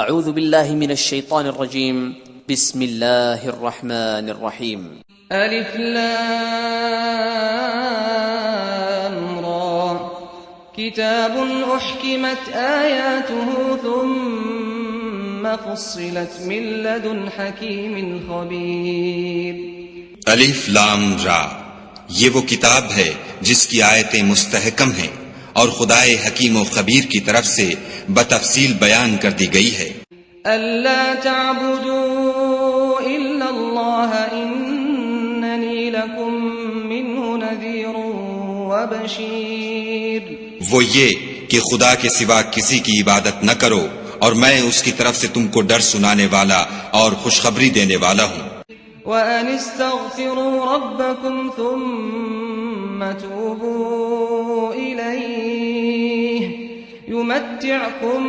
اعوذ باللہ من الشیطان الرجیم بسم اللہ الرحمن الرحیم الف لام را کتاب احکمت آیاته ثم فصلت من لدن حکیم خبیر. الف لام را، یہ وہ کتاب ہے جس کی آیتیں مستحکم ہیں اور خدائے حکیم و خبیر کی طرف سے بتفصیل بیان کر دی گئی ہے. الا تعبدوا الا اللہ اننی لکم منہ نذیر وبشیر. وہ یہ کہ خدا کے سوا کسی کی عبادت نہ کرو اور میں اس کی طرف سے تم کو ڈر سنانے والا اور خوشخبری دینے والا ہوں. وَأَنِ اسْتَغْفِرُوا رَبَّكُمْ ثُمَّ تُوبُوا إِلَيْهِ يُمَتِّعْكُمْ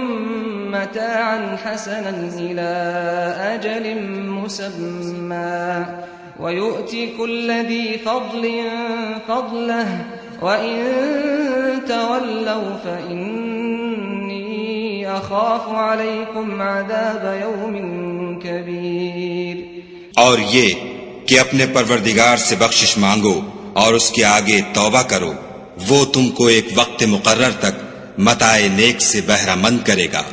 مَتَاعًا حَسَنًا إِلَى أَجَلٍ مُّسَمًّى وَيُؤْتِ كُلَّ ذِي فَضْلٍ فَضْلَهُ وَإِن تَوَلَّوْا فَإِنِّي أَخَافُ عَلَيْكُمْ عَذَابَ يَوْمٍ كَبِيرٍ. اور یہ کہ اپنے پروردگار سے بخشش مانگو اور اس کے آگے توبہ کرو، وہ تم کو ایک وقت مقرر تک متاع نیک سے بہرہ مند کرے گا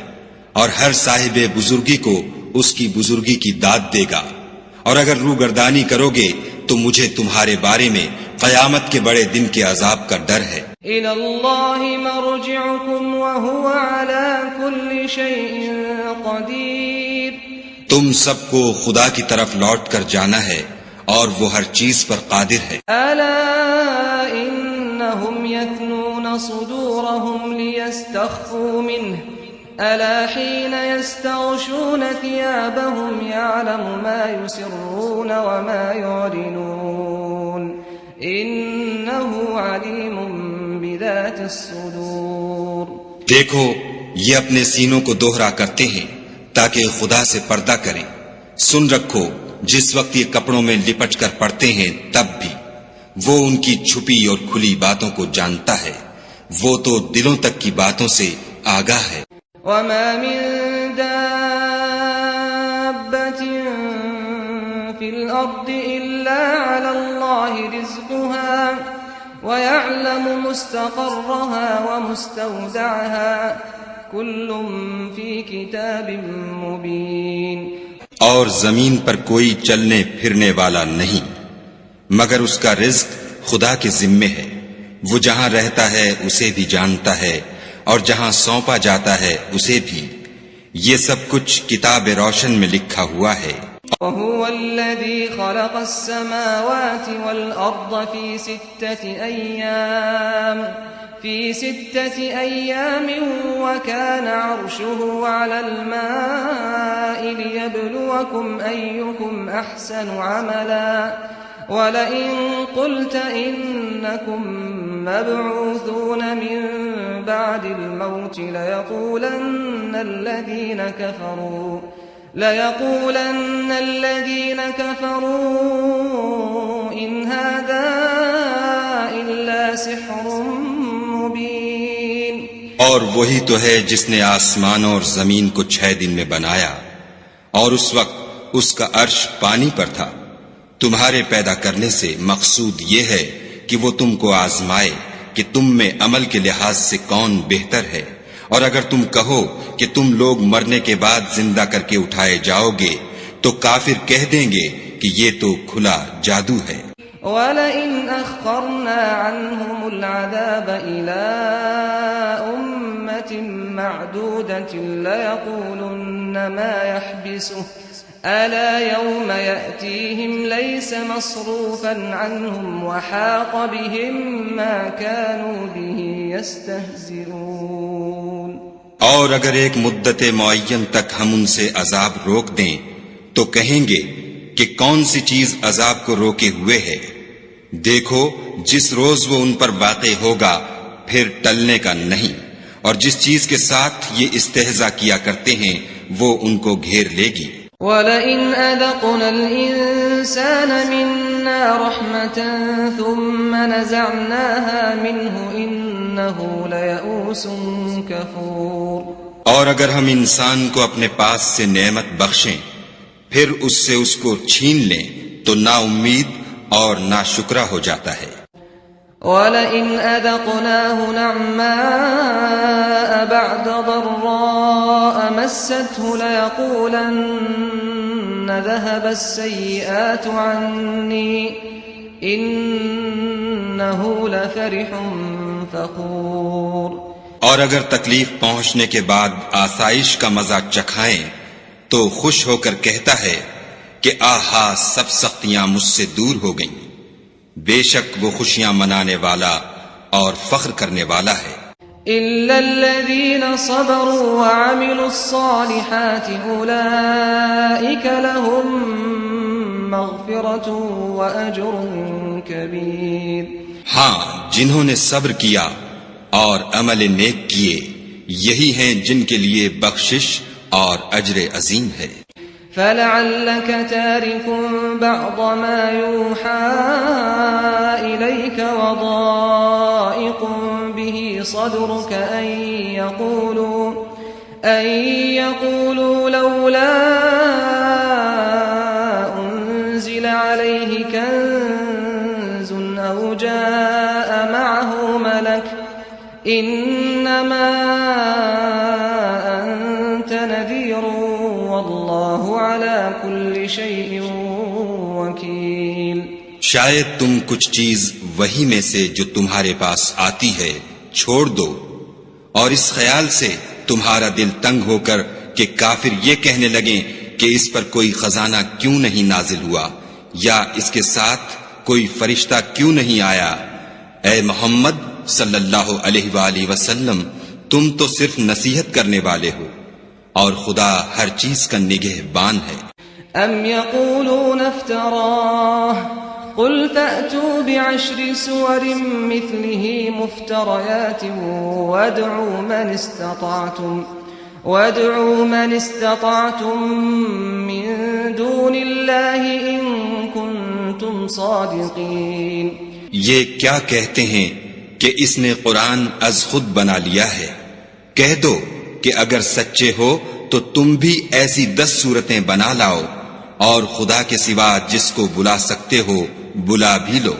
اور ہر صاحب بزرگی کو اس کی بزرگی کی داد دے گا. اور اگر روگردانی کرو گے تو مجھے تمہارے بارے میں قیامت کے بڑے دن کے عذاب کا ڈر ہے. إِلَى اللَّهِ مَرْجِعُكُمْ وَهُوَ عَلَى كُلِّ شَيْءٍ قَدِيرٌ. تم سب کو خدا کی طرف لوٹ کر جانا ہے اور وہ ہر چیز پر قادر ہے. أَلَا إِنَّهُمْ يَثْنُونَ صُدُورَهُمْ لِيَسْتَخْفُوا مِنْهُ أَلَا حِينَ يَسْتَغْشُونَ ثِيَابَهُمْ يَعْلَمُ مَا يُسِرُّونَ وَمَا يُعْلِنُونَ إِنَّهُ عَلِيمٌ بِذَاتِ الصُّدُورِ. دیکھو یہ اپنے سینوں کو دوہرا کرتے ہیں تاکہ خدا سے پردہ کریں. سن رکھو جس وقت یہ کپڑوں میں لپٹ کر پڑتے ہیں تب بھی وہ ان کی چھپی اور کھلی باتوں کو جانتا ہے. وہ تو دلوں تک کی باتوں سے آگاہ ہے. وَمَا مِن دَابَّةٍ فِي الْأَرْضِ إِلَّا عَلَى اللَّهِ رِزْقُهَا وَيَعْلَمُ مُسْتَقَرَّهَا وَمُسْتَوْدَعَهَا كُلٌّ فِي كِتَابٍ مُبِينٍ. اور زمین پر کوئی چلنے پھرنے والا نہیں مگر اس کا رزق خدا کے ذمے ہے. وہ جہاں رہتا ہے اسے بھی جانتا ہے اور جہاں سونپا جاتا ہے اسے بھی. یہ سب کچھ کتاب روشن میں لکھا ہوا ہے. وَهُوَ الَّذِي خَلَقَ السَّمَاوَاتِ وَالْأَرْضَ فِي سِتَّةِ أَيَّامٍ وَكَانَ عَرْشُهُ عَلَى الْمَاءِ لِيَبْلُوَكُمْ أَيُّكُمْ أَحْسَنُ عَمَلًا وَلَئِن قُلْتَ إِنَّكُمْ مَبْعُوثُونَ مِن بَعْدِ الْمَوْتِ لَيَقُولَنَّ الَّذِينَ كَفَرُوا إِنْ هَذَا إِلَّا سِحْرٌ مُبِينٌ. اور وہی تو ہے جس نے آسمانوں اور زمین کو 6 دن میں بنایا اور اس وقت اس کا عرش پانی پر تھا. تمہارے پیدا کرنے سے مقصود یہ ہے کہ وہ تم کو آزمائے کہ تم میں عمل کے لحاظ سے کون بہتر ہے. اور اگر تم کہو کہ تم لوگ مرنے کے بعد زندہ کر کے اٹھائے جاؤ گے تو کافر کہہ دیں گے کہ یہ تو کھلا جادو ہے. وَلَئِنْ أَخَّرْنَا عَنْهُمُ الْعَذَابَ إِلَىٰ أُمَّةٍ مَّعْدُودَةٍ لَيَقُولُنَّ مَا يَحْبِسُهُ أَلَا يَوْمَ يَأْتِيهِمْ لَيْسَ مَصْرُوفًا عَنْهُمْ وَحَاقَ بِهِمْ مَا كَانُوا بِهِ يَسْتَهْزِئُونَ. اور اگر ایک مدت معین تک ہم ان سے عذاب روک دیں تو کہیں گے کہ کون سی چیز عذاب کو روکے ہوئے ہے. دیکھو جس روز وہ ان پر واقع ہوگا پھر ٹلنے کا نہیں، اور جس چیز کے ساتھ یہ استہزاء کیا کرتے ہیں وہ ان کو گھیر لے گی. وَلَئِنْ أَذَقْنَا الْإِنسَانَ مِنَّا رَحْمَةً ثُمَّ نَزَعْنَاهَا مِنْهُ إِنَّهُ لَيَئُوسٌ كَفُورٌ. اور اگر ہم انسان کو اپنے پاس سے نعمت بخشیں پھر اس سے اس کو چھین لیں تو نا امید اور نا شکرا ہو جاتا ہے۔ وَلَئِنْ أَذَقْنَاهُ نَعْمَاءَ بَعْدَ ضَرَّاءَ مَسَّتْهُ لَيَقُولَنَّ ذَهَبَ السَّيِّئَاتُ عَنِّي إِنَّهُ لَفَرِحٌ فَخُورٌ۔ اور اگر تکلیف پہنچنے کے بعد آسائش کا مزہ چکھائیں تو خوش ہو کر کہتا ہے کہ آہا سب سختیاں مجھ سے دور ہو گئیں، بے شک وہ خوشیاں منانے والا اور فخر کرنے والا ہے۔ إِلَّا الَّذِينَ صَبَرُوا وَعَمِلُوا الصَّالِحَاتِ أُولَئِكَ لَهُم مَّغْفِرَةٌ وَأَجْرٌ كَبِيرٌ۔ ہاں، جنہوں نے صبر کیا اور عمل نیک کیے یہی ہیں جن کے لیے بخشش اور اجر عظیم ہے۔ فَلَعَلَّكَ تَارِكٌ بَعْضَ مَا يُوحَىٰ إِلَيْكَ وَضَائِقٌ بِهِ صَدْرُكَ أَن يَقُولُوا لَوْلَا أُنزِلَ عَلَيْهِ كَنزٌ أَوْ جَاءَ مَعَهُ مَلَكٌ إِنَّمَا أَنتَ نَذِيرٌ وَاللَّهُ عَلَى كُلِّ شَيْءٍ وَكِيلٌ۔ شاید تم کچھ چیز وہی میں سے جو تمہارے پاس آتی ہے چھوڑ دو، اور اس خیال سے تمہارا دل تنگ ہو کر کہ کافر یہ کہنے لگیں کہ اس پر کوئی خزانہ کیوں نہیں نازل ہوا یا اس کے ساتھ کوئی فرشتہ کیوں نہیں آیا۔ اے محمد صلی اللہ علیہ وآلہ وسلم، تم تو صرف نصیحت کرنے والے ہو اور خدا ہر چیز کا نگہبان ہے۔ ام یقولون افتراہ قل فأتوا بعشر سور مثله مفتریات وادعوا من استطعتم من دون اللہ ان کنتم صادقین۔ یہ کیا کہتے ہیں کہ اس نے قرآن از خود بنا لیا ہے؟ کہہ دو کہ اگر سچے ہو تو تم بھی ایسی 10 صورتیں بنا لاؤ اور خدا کے سوا جس کو بلا سکتے ہو بلا بھی لو۔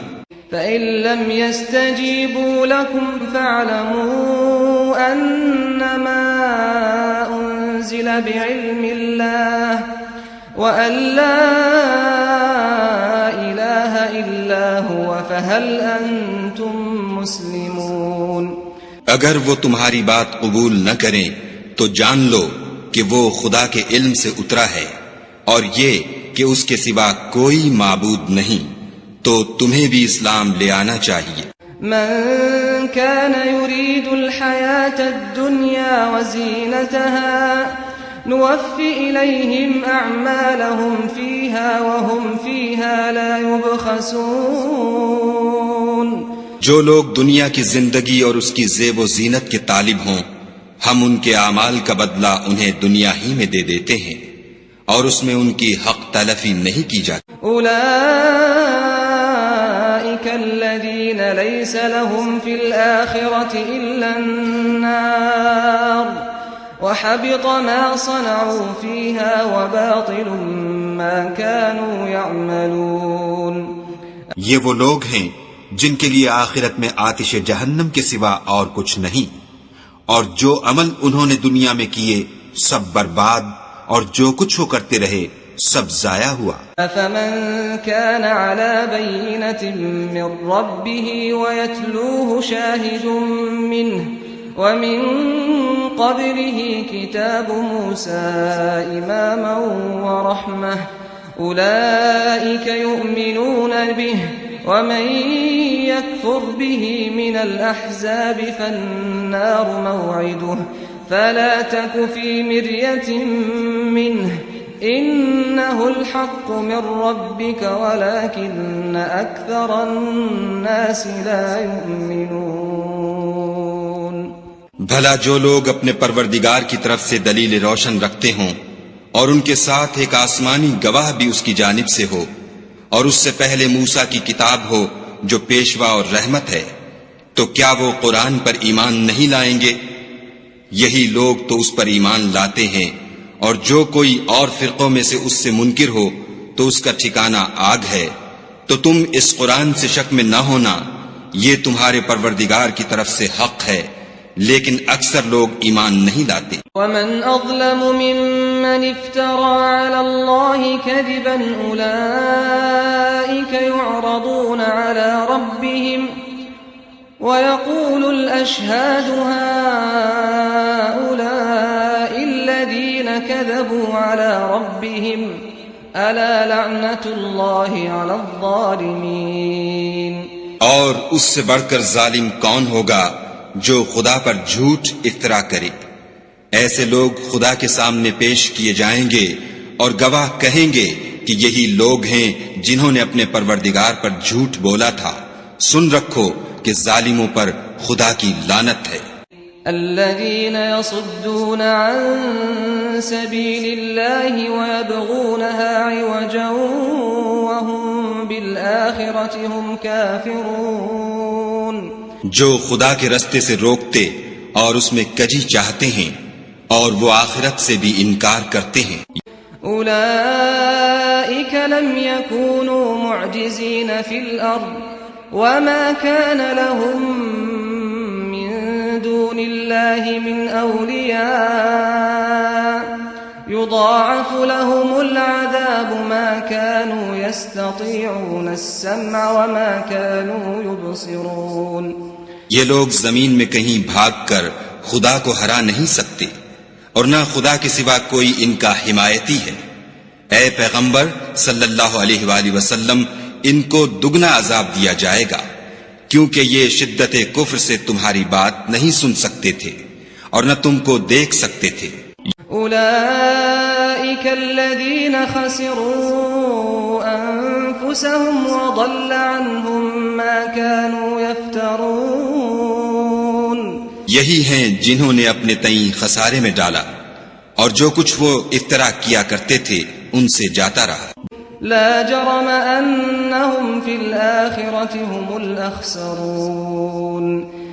فَإِن لَّمْ يَسْتَجِيبُوا لَكُمْ فَاعْلَمُوا أَنَّمَا أُنزِلَ بِعِلْمِ اللَّهِ وَأَن لَّا إِلَٰهَ إِلَّا هُوَ فَهَلْ أَنتُم مُّسْلِمُونَ۔ اگر وہ تمہاری بات قبول نہ کریں تو جان لو کہ وہ خدا کے علم سے اترا ہے اور یہ کہ اس کے سوا کوئی معبود نہیں، تو تمہیں بھی اسلام لے آنا چاہیے۔ من كان يريد الحياة الدنيا وزينتها نوفي إليهم أعمالهم فيها وهم فيها لا يبخسون۔ جو لوگ دنیا کی زندگی اور اس کی زیب و زینت کے طالب ہوں ہم ان کے اعمال کا بدلہ انہیں دنیا ہی میں دے دیتے ہیں اور اس میں ان کی حق تلفی نہیں کی جاتی۔ أولئك الذين ليس لهم في الآخرة إلا النار وحبط ما صنعوا فيها وباطل ما كانوا يعملون۔ یہ وہ لوگ ہیں جن کے لیے آخرت میں آتش جہنم کے سوا اور کچھ نہیں، اور جو عمل انہوں نے دنیا میں کیے سب برباد، اور جو کچھ وہ کرتے رہے سب ضائع ہوا۔ أفمن كان على بينة من ربه ويتلوه شاهد منه ومن قبله كتاب موسى إماما ورحمة أولئك يؤمنون به ومن يكفر به من الأحزاب فالنار موعده فلا تك في مرية منه إنه الحق من ربك ولكن أكثر الناس لا يؤمنون۔ بھلا جو لوگ اپنے پروردگار کی طرف سے دلیل روشن رکھتے ہوں اور ان کے ساتھ ایک آسمانی گواہ بھی اس کی جانب سے ہو اور اس سے پہلے موسیٰ کی کتاب ہو جو پیشوا اور رحمت ہے، تو کیا وہ قرآن پر ایمان نہیں لائیں گے؟ یہی لوگ تو اس پر ایمان لاتے ہیں، اور جو کوئی اور فرقوں میں سے اس سے منکر ہو تو اس کا ٹھکانہ آگ ہے۔ تو تم اس قرآن سے شک میں نہ ہونا، یہ تمہارے پروردگار کی طرف سے حق ہے، لیکن اکثر لوگ ایمان نہیں لاتے۔ ومن اظلم ممن افترى على الله كذبا اولئك يعرضون على ربهم ويقول الاشهاد هؤلاء الذين كذبوا على ربهم الا لعنة الله على الظالمين۔ اور اس سے بڑھ کر ظالم کون ہوگا جو خدا پر جھوٹ افترا کرے؟ ایسے لوگ خدا کے سامنے پیش کیے جائیں گے اور گواہ کہیں گے کہ یہی لوگ ہیں جنہوں نے اپنے پروردگار پر جھوٹ بولا تھا۔ سن رکھو کہ ظالموں پر خدا کی لعنت ہے۔ الذين يصدون عن سبيل الله ويبغونها عوجا وهم بالآخرة هم كافرون، جو خدا کے رستے سے روکتے اور اس میں کجی چاہتے ہیں اور وہ آخرت سے بھی انکار کرتے ہیں۔ أولئك لم يكونوا معجزين في الأرض وما كان لهم من دون الله من أولياء يضاعف لهم العذاب ما كانوا يستطيعون السمع وما كانوا يبصرون۔ یہ لوگ زمین میں کہیں بھاگ کر خدا کو ہرا نہیں سکتے اور نہ خدا کے سوا کوئی ان کا حمایتی ہے۔ اے پیغمبر صلی اللہ علیہ وآلہ وسلم، ان کو دگنا عذاب دیا جائے گا، کیونکہ یہ شدت کفر سے تمہاری بات نہیں سن سکتے تھے اور نہ تم کو دیکھ سکتے تھے۔ أولئك الذين خسروا أنفسهم وضل عنهم ما كانوا يفترون، یہی ہیں جنہوں نے اپنے تئیں خسارے میں ڈالا اور جو کچھ وہ افترا کیا کرتے تھے ان سے جاتا رہا۔ لا جرم أنهم في الآخرة هم الأخسرون،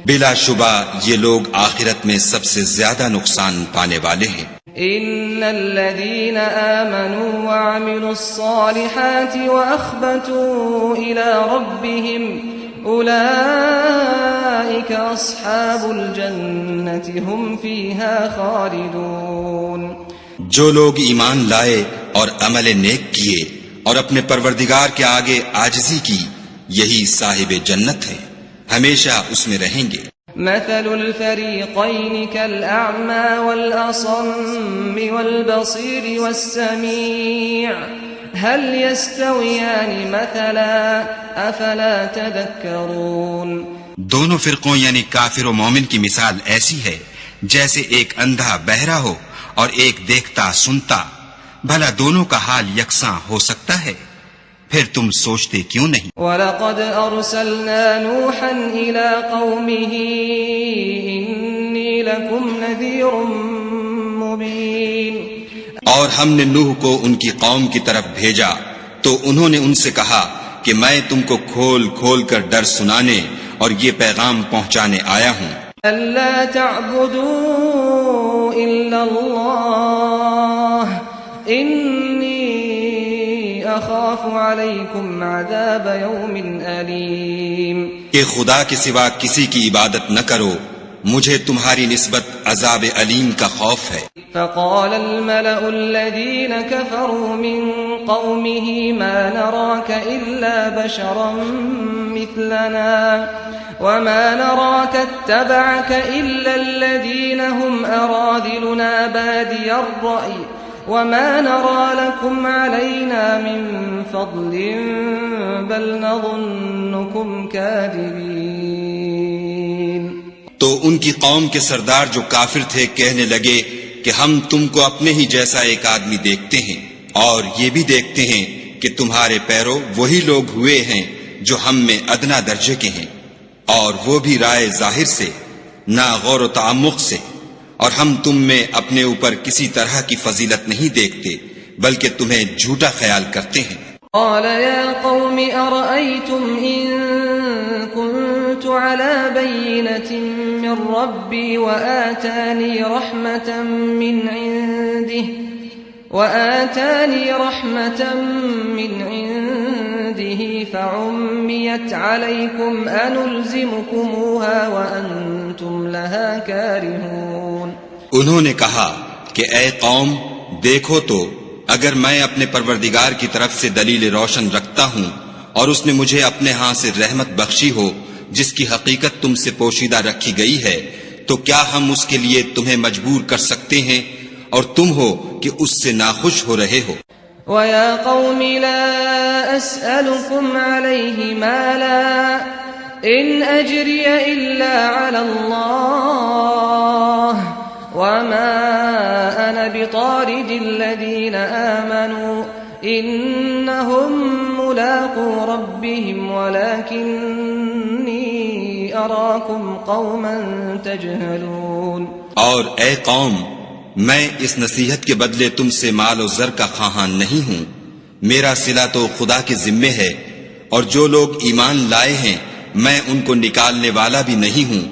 بلا شبہ یہ لوگ آخرت میں سب سے زیادہ نقصان پانے والے ہیں۔ إن الذين آمنوا وعملوا الصالحات وأخبتوا إلى ربهم أولئك أصحاب الجنة هم فيها خالدون۔ جو لوگ ایمان لائے اور عمل نیک کیے اور اپنے پروردگار کے آگے عاجزی کی، یہی صاحب جنت ہیں، ہمیشہ اس میں رہیں گے۔ مثل الفريقين كالأعمى والأصم والبصير والسميع هل يستويان مثلا أفلا تذكرون۔ دونوں فرقوں یعنی کافر و مومن کی مثال ایسی ہے جیسے ایک اندھا بہرا ہو اور ایک دیکھتا سنتا، بھلا دونوں کا حال یکساں ہو سکتا ہے؟ پھر تم سوچتے کیوں نہیں؟ وَلَقَدْ أَرْسَلْنَا نُوحًا إِلَىٰ قَوْمِهِ إِنِّي لَكُمْ نَذِيرٌ مُّبِينٌ، اور ہم نے نوح کو ان کی قوم کی طرف بھیجا تو انہوں نے ان سے کہا کہ میں تم کو کھول کھول کر ڈر سنانے اور یہ پیغام پہنچانے آیا ہوں۔ أَلَّا تَعْبُدُوا إِلَّا اللَّهَ إِنِّي أَخَافُ عَلَيْكُمْ عَذَابَ يَوْمٍ أَلِيمٍ، کہ خدا کے سوا کسی کی عبادت نہ کرو، مجھے تمہاری نسبت عذاب علیم کا خوف ہے۔ فقال الملأ الذين كفروا من قومه ما نراك إلا بشرا مثلنا وما نراك اتبعك إلا الذين هم أراذلنا بادي الرأي وما نرى لكم علينا من فضل بل نظنكم كاذبين۔ تو ان کی قوم کے سردار جو کافر تھے کہنے لگے کہ ہم تم کو اپنے ہی جیسا ایک آدمی دیکھتے ہیں اور یہ بھی دیکھتے ہیں کہ تمہارے پیرو وہی لوگ ہوئے ہیں جو ہم میں ادنا درجے کے ہیں، اور وہ بھی رائے ظاہر سے، نہ غور و تعمق سے، اور ہم تم میں اپنے اوپر کسی طرح کی فضیلت نہیں دیکھتے بلکہ تمہیں جھوٹا خیال کرتے ہیں۔ قال يا قوم أرأيتم إن كنت كنت على بينة من ربي وآتاني رحمة من عنده فعميت عليكم أنلزمكموها وأنتم لها كارهون. انہوں نے کہا کہ اے قوم، دیکھو تو اگر میں اپنے پروردگار کی طرف سے دلیل روشن رکھتا ہوں اور اس نے مجھے اپنے ہاں سے رحمت بخشی ہو جس کی حقیقت تم سے پوشیدہ رکھی گئی ہے، تو کیا ہم اس کے لیے تمہیں مجبور کر سکتے ہیں اور تم ہو کہ اس سے ناخوش ہو رہے ہو؟ وَيَا قَوْمِ لَا أَسْأَلُكُمْ عَلَيْهِ مَالًا إِنْ أَجْرِيَ إِلَّا عَلَى اللَّهِ وَمَا أَنَا بِطَارِدِ الَّذِينَ آمَنُوا إِنَّهُمْ مُلَاقُو رَبِّهِمْ وَلَكِنِّي أَرَاكُمْ قَوْمًا تَجْهَلُونَ. اور اے قوم، میں اس نصیحت کے بدلے تم سے مال و زر کا خواہاں نہیں ہوں. میرا صلہ تو خدا کے ذمے ہے، اور جو لوگ ایمان لائے ہیں میں ان کو نکالنے والا بھی نہیں ہوں.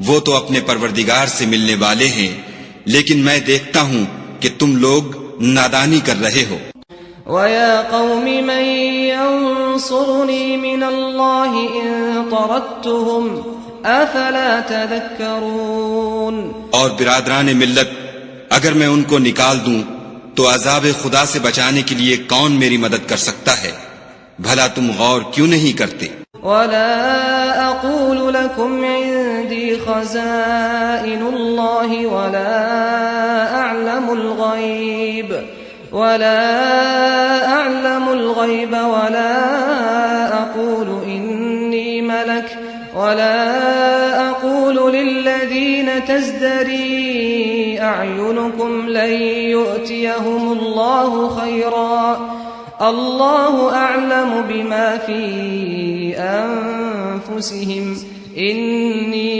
وہ تو اپنے پروردگار سے ملنے والے ہیں، لیکن میں دیکھتا ہوں کہ تم لوگ نادانی کر رہے ہو. وَيَا قَوْمِ مَنْ يَنْصُرُنِي مِنَ اللَّهِ إِن طَرَدتُّهُمْ أَفَلَا تَذَكَّرُونَ. اور برادران ملت، اگر میں ان کو نکال دوں تو عذاب خدا سے بچانے کے لیے کون میری مدد کر سکتا ہے؟ بھلا تم غور کیوں نہیں کرتے؟ وَلَا أَقُولُ لَكُمْ عِنْدِي خَزَائِنُ اللَّهِ وَلَا أَعْلَمُ الْغَيْبَ وَلَا أَقُولُ إِنِّي مَلَكٌ وَلَا أَقُولُ لِلَّذِينَ تَزْدَرِي أَعْيُنُكُمْ لَن يُؤْتِيَهُمُ اللَّهُ خَيْرًا اللَّهُ أَعْلَمُ بِمَا فِي أَنفُسِهِمْ إِنِّي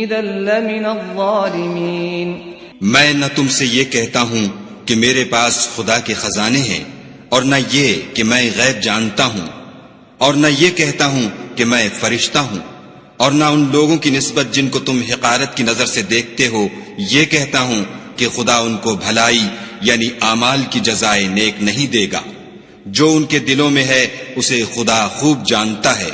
إِذًا لَّمِنَ الظَّالِمِينَ. میں نہ تم سے یہ کہتا ہوں کہ میرے پاس خدا کے خزانے ہیں، اور نہ یہ کہ میں غیب جانتا ہوں، اور نہ یہ کہتا ہوں کہ میں فرشتہ ہوں، اور نہ ان لوگوں کی نسبت جن کو تم حقارت کی نظر سے دیکھتے ہو یہ کہتا ہوں کہ خدا ان کو بھلائی یعنی اعمال کی جزائے نیک نہیں دے گا. جو ان کے دلوں میں ہے اسے خدا خوب جانتا ہے.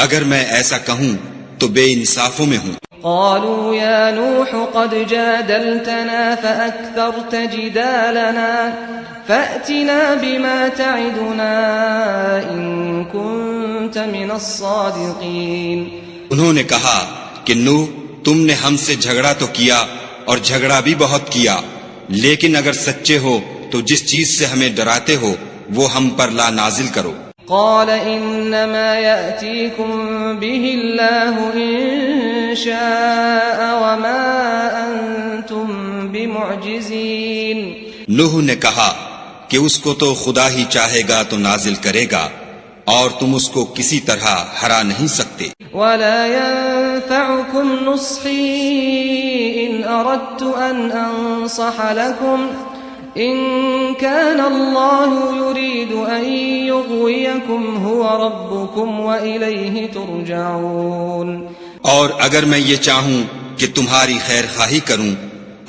اگر میں ایسا کہوں تو بے انصافوں میں ہوں. قالوا يا نوح قد جادلتنا فأكثرت جدالنا فأتنا بما تعدنا إن كنت من الصادقين. انہوں نے کہا کہ نوح، تم نے ہم سے جھگڑا تو کیا اور جھگڑا بھی بہت کیا، لیکن اگر سچے ہو تو جس چیز سے ہمیں ڈراتے ہو وہ ہم پر لا نازل کرو. قال انما يأتيكم به الله إن شاء وما أنتم بمعجزين. نوح نے کہا کہ اس کو تو خدا ہی چاہے گا تو نازل کرے گا، اور تم اس کو کسی طرح ہرا نہیں سکتے. ولا ينفعكم نصحي إن أردت أن أنصح لكم إن كان الله يريد أن يغويكم هو ربكم وإليه ترجعون. اور اگر میں یہ چاہوں کہ تمہاری خیر خواہی کروں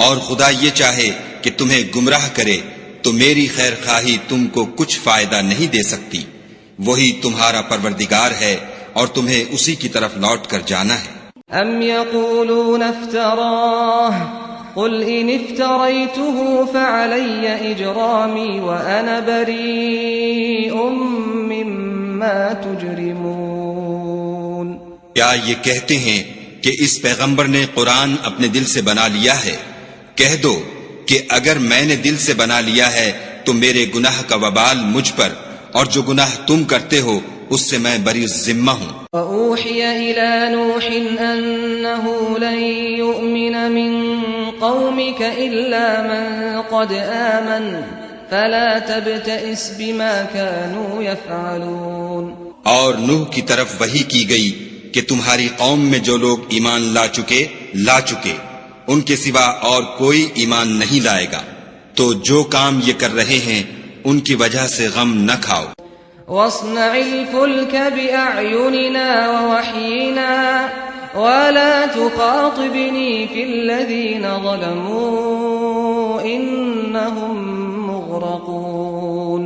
اور خدا یہ چاہے کہ تمہیں گمراہ کرے تو میری خیر خواہی تم کو کچھ فائدہ نہیں دے سکتی. وہی تمہارا پروردگار ہے اور تمہیں اسی کی طرف لوٹ کر جانا ہے. ام يقولون افتراه قل ان افتريته فعلي اجرامي وانا بريء مما تجرمون. کیا یہ کہتے ہیں کہ اس پیغمبر نے قرآن اپنے دل سے بنا لیا ہے؟ کہہ دو کہ اگر میں نے دل سے بنا لیا ہے تو میرے گناہ کا وبال مجھ پر، اور جو گناہ تم کرتے ہو اس سے میں بری ذمہ ہوں. وَأُوحِيَ إِلَى نُوحٍ أَنَّهُ لَن يُؤْمِنَ مِن قَوْمِكَ إِلَّا مَن قَدْ آمَنَ فَلَا تَبْتَئِسْ بِمَا كَانُوا يَفْعَلُونَ. اور نوح کی طرف وحی کی گئی کہ تمہاری قوم میں جو لوگ ایمان لا چکے ان کے سوا اور کوئی ایمان نہیں لائے گا، تو جو کام یہ کر رہے ہیں ان کی وجہ سے غم نہ کھاؤ. واصنع الفلك بأعيننا ووحينا ولا تخاطبني في الذين ظلموا إنهم مغرقون.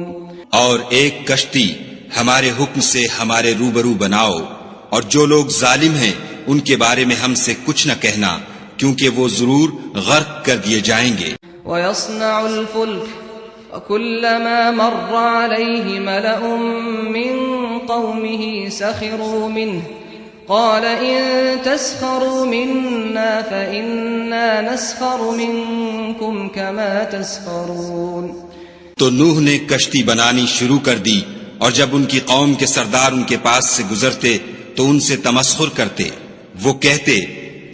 اور ایک کشتی ہمارے حکم سے ہمارے روبرو بناؤ، اور جو لوگ ظالم ہیں ان کے بارے میں ہم سے کچھ نہ کہنا، کیونکہ وہ ضرور غرق کر دیے جائیں گے. ويصنع الفلك وكلما مر عليه ملأ من قومه سخروا منه قال إن تسخروا منا فإنا نسخر منكم كما تسخرون. تو نوح نے کشتی بنانی شروع کر دی، اور جب ان کی قوم کے سردار ان کے پاس سے گزرتے تو ان سے تمسخر کرتے. وہ کہتے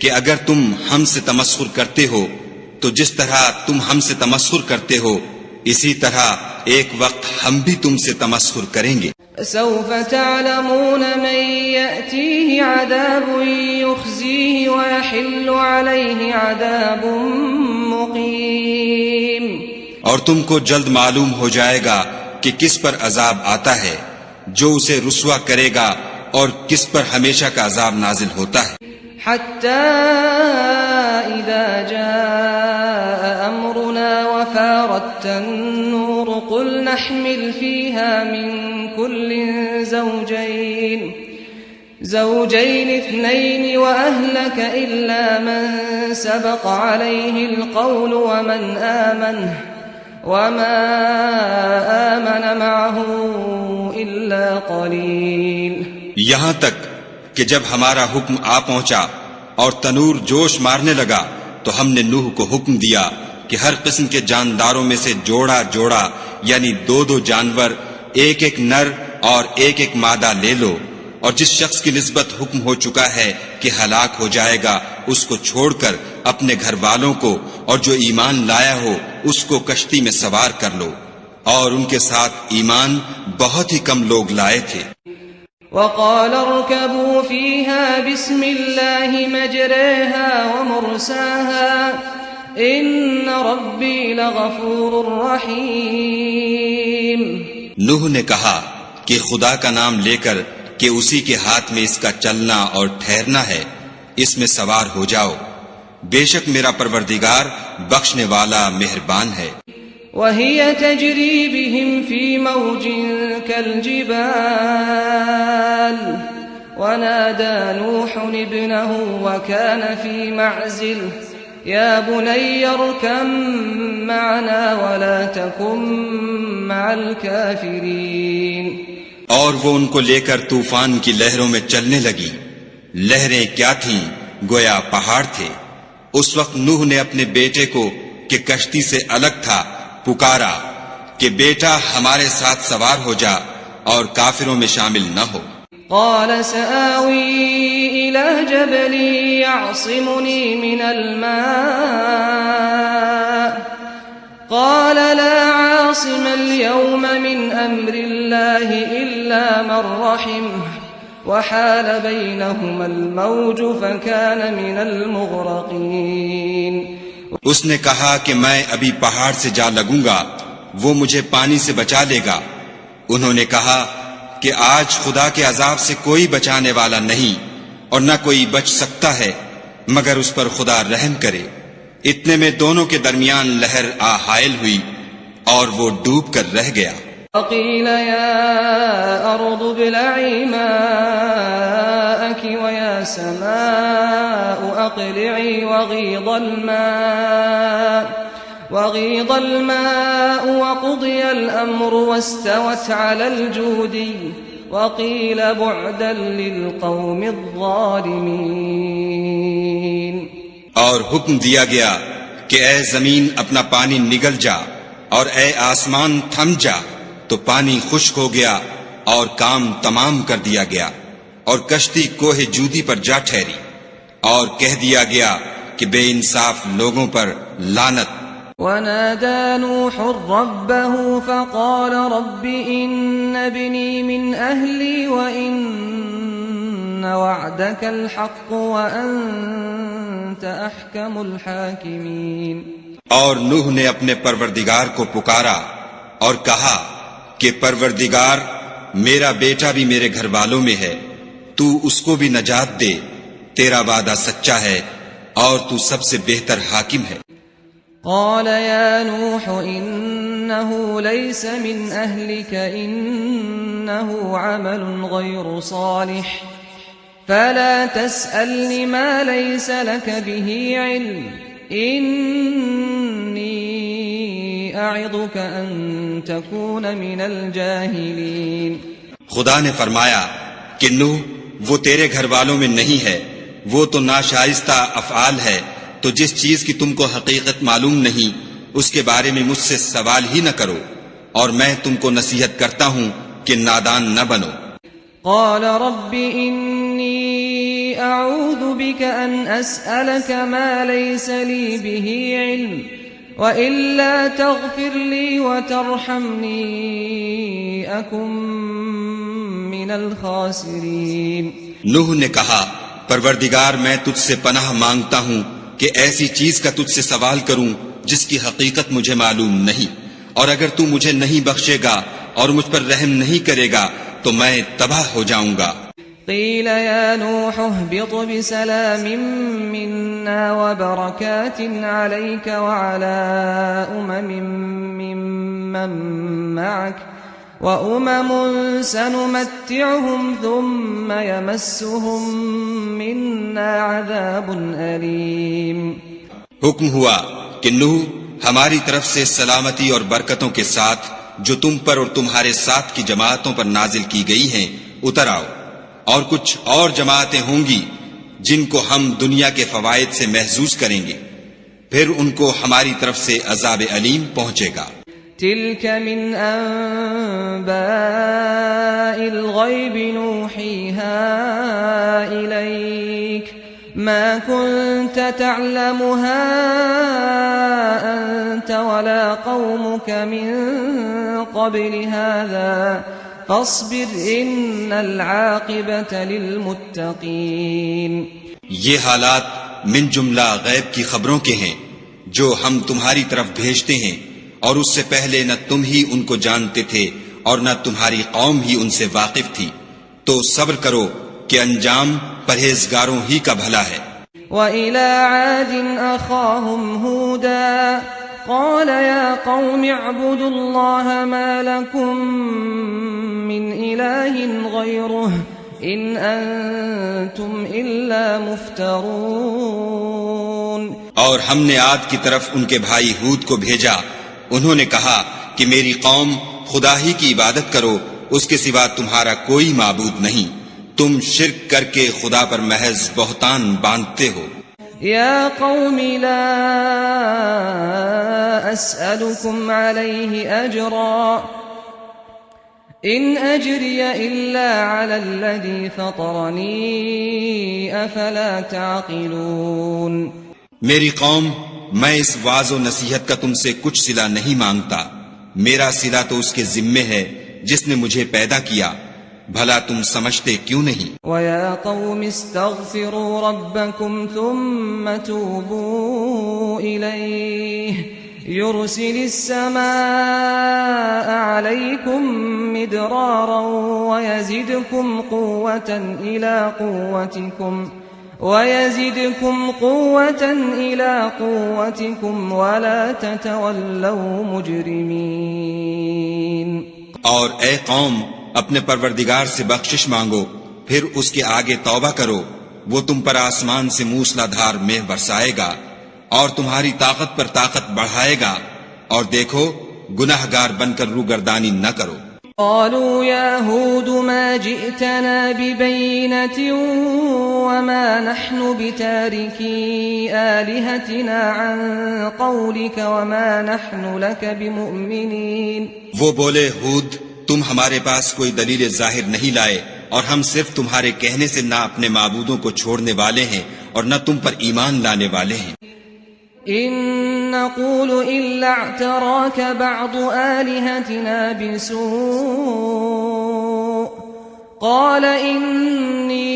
کہ اگر تم ہم سے تمسخر کرتے ہو تو جس طرح تم ہم سے تمسخر کرتے ہو اسی طرح ایک وقت ہم بھی تم سے تمسخر کریں گے. سوف تعلمون من يأتيه عذاب يخزيه ويحل عليه عذاب مقيم. اور تم کو جلد معلوم ہو جائے گا کہ کس پر عذاب آتا ہے جو اسے رسوا کرے گا اور کس پر ہمیشہ کا عذاب نازل ہوتا ہے. حتى إذا جاء أمرنا وفارت النور قل نحمل فيها من كل زوجين اثنين وأهلك إلا من سبق عليه القول وما آمن معه إلا قليل. یہاں تک کہ جب ہمارا حکم آ پہنچا اور تنور جوش مارنے لگا تو ہم نے نوح کو حکم دیا کہ ہر قسم کے جانداروں میں سے جوڑا جوڑا یعنی 2 جانور، ایک نر اور ایک مادہ لے لو، اور جس شخص کی نسبت حکم ہو چکا ہے کہ ہلاک ہو جائے گا اس کو چھوڑ کر اپنے گھر والوں کو اور جو ایمان لایا ہو اس کو کشتی میں سوار کر لو. اور ان کے ساتھ ایمان بہت ہی کم لوگ لائے تھے. وقال اركبوا فيها بسم الله مجريها ومرساها إن ربي لغفور رحيم. نوح نے کہا کہ خدا کا نام لے کر کہ اسی کے ہاتھ میں اس کا چلنا اور ٹھہرنا ہے، اس میں سوار ہو جاؤ، بے شک میرا پروردگار بخشنے والا مہربان ہے. وهي تجري بهم في موج كالجبال ونادى نوح ابنه وكان في معزل يا بني اركب معنا ولا تكن مع الكافرين. اور وہ ان کو لے کر طوفان کی لہروں میں چلنے لگی. لہریں کیا تھیں؟ گویا پہاڑ تھے. اس وقت نوح نے اپنے بیٹے کو کہ کشتی سے الگ تھا پکارا کہ بیٹا ہمارے ساتھ سوار ہو جا اور کافروں میں شامل نہ ہو. قال سآوي إلى جبل يعصمني من الماء قال لا عاصم اليوم من أمر الله إلا من رحمه وحال بينهما الموج فكان من المغرقين. اس نے کہا کہ میں ابھی پہاڑ سے جا لگوں گا، وہ مجھے پانی سے بچا لے گا. انہوں نے کہا کہ آج خدا کے عذاب سے کوئی بچانے والا نہیں اور نہ کوئی بچ سکتا ہے مگر اس پر خدا رحم کرے. اتنے میں دونوں کے درمیان لہر حائل ہوئی اور وہ ڈوب کر رہ گیا. وقيل يا أرض ابلعي ماءك ويا سماء أقلعي وغيض الماء وقضي الأمر واستوت على الجودي وقيل بعدا للقوم الظالمين. اور حکم دیا گیا کہ اے زمین اپنا پانی نگل جا اور اے آسمان تھم جا، تو پانی خشک ہو گیا اور کام تمام کر دیا گیا اور کشتی کوہ جودی پر جا ٹھہری، اور کہہ دیا گیا کہ بے انصاف لوگوں پر لعنت. ونادى نوح ربه فقال رب إن ابني من أهلي وإن وعدك الحق وأنت أحكم الحاكمين. اور نوح نے اپنے پروردگار کو پکارا اور کہا کہ پروردگار میرا بیٹا بھی میرے گھر والوں میں ہے، تو اس کو بھی نجات دے، تیرا وعدہ سچا ہے اور تو سب سے بہتر حاکم ہے۔ قال يا نوح إنه ليس من أهلك إنه عمل غير صالح فلا تسألني ما ليس لك به علم إني أعظك أن تكون من الجاهلين۔ خدا نے فرمایا کہ نوح وہ تیرے گھر والوں میں نہیں ہے، وہ تو ناشائستہ افعال ہے، تو جس چیز کی تم کو حقیقت معلوم نہیں اس کے بارے میں مجھ سے سوال ہی نہ کرو، اور میں تم کو نصیحت کرتا ہوں کہ نادان نہ بنو۔ قال رب إني أعوذ بك أن أسألك ما ليس لي به علم وإلا تغفر لي وترحمني أكن من الخاسرين۔ نوح نے کہا پروردگار میں تجھ سے پناہ مانگتا ہوں کہ ایسی چیز کا تجھ سے سوال کروں جس کی حقیقت مجھے معلوم نہیں، اور اگر تو مجھے نہیں بخشے گا اور مجھ پر رحم نہیں کرے گا تو میں تباہ ہو جاؤں گا۔ قيل يا نوح اهبط بسلام منا وبركات عليك وعلى ممن معك وأمم سنمتعهم ثم يمسهم منا عذاب أليم۔ حکم ہوا کہ نوح ہماری طرف سے سلامتی اور برکتوں کے ساتھ جو تم پر اور تمہارے ساتھ کی جماعتوں پر نازل کی گئی ہیں اتر آؤ، اور کچھ اور جماعتیں ہوں گی جن کو ہم دنیا کے فوائد سے محظوظ کریں گے، پھر ان کو ہماری طرف سے عذاب علیم پہنچے گا۔ تلك من أنباء الغيب نوحيها إليك ما كنت تعلمها أنت ولا قومك من قبل هذا فاصبر إن العاقبة للمتقين۔ یہ حالات من جملہ غیب کی خبروں کے ہیں جو ہم تمہاری طرف بھیجتے ہیں، اور اس سے پہلے نہ تم ہی ان کو جانتے تھے اور نہ تمہاری قوم ہی ان سے واقف تھی، تو صبر کرو کہ انجام پرہیزگاروں ہی کا بھلا ہے۔ وَإِلَى عَادٍ أَخَاهُمْ هُودًا قَالَ يَا قَوْمِ اعْبُدُوا اللَّهَ مَا لَكُمْ مِنْ إِلَٰهٍ غَيْرُهُ إِنْ أَنْتُمْ إِلَّا مُفْتَرُونَ۔ اور ہم نے عاد کی طرف ان کے بھائی ہود کو بھیجا، انہوں نے کہا کہ میری قوم خدا ہی کی عبادت کرو، اس کے سوا تمہارا کوئی معبود نہیں، تم شرک کر کے خدا پر محض بہتان باندھتے ہو۔ یا قوم لا اسألكم علیہ اجرا ان اجری الا علی الذی فطرنی افلا تعقلون۔ میری قوم، میں اس واعظ و نصیحت کا تم سے کچھ صلہ نہیں مانگتا، میرا صلہ تو اس کے ذمے ہے جس نے مجھے پیدا کیا، بھلا تم سمجھتے کیوں نہیں؟ وَيَا قَوْمِ اسْتَغْفِرُوا رَبَّكُمْ ثُمَّ تُوبُوا إِلَيْهِ يُرْسِلِ السَّمَاءَ عَلَيْكُمْ مِدْرَارًا وَيَزِدْكُمْ قُوَّةً إِلَىٰ قُوَّتِكُمْ وَلَا تَتَوَلَّوْا مُجْرِمِينَ۔ اور اے قوم، اپنے پروردگار سے بخشش مانگو، پھر اس کے آگے توبہ کرو، وہ تم پر آسمان سے موسلا دھار مے برسائے گا اور تمہاری طاقت پر طاقت بڑھائے گا، اور دیکھو گناہگار بن کر روگردانی نہ کرو۔ قالوا يا هود ما جئتنا ببينة وما نحن بتاركي آلهتنا عن قولك وما نحن لك بمؤمنين۔ وہ بولے ہود، تم ہمارے پاس کوئی دلیل ظاہر نہیں لائے، اور ہم صرف تمہارے کہنے سے نہ اپنے معبودوں کو چھوڑنے والے ہیں اور نہ تم پر ایمان لانے والے ہیں۔ إن نقول إلا اعتراك بعض آلهتنا بسوء قال إني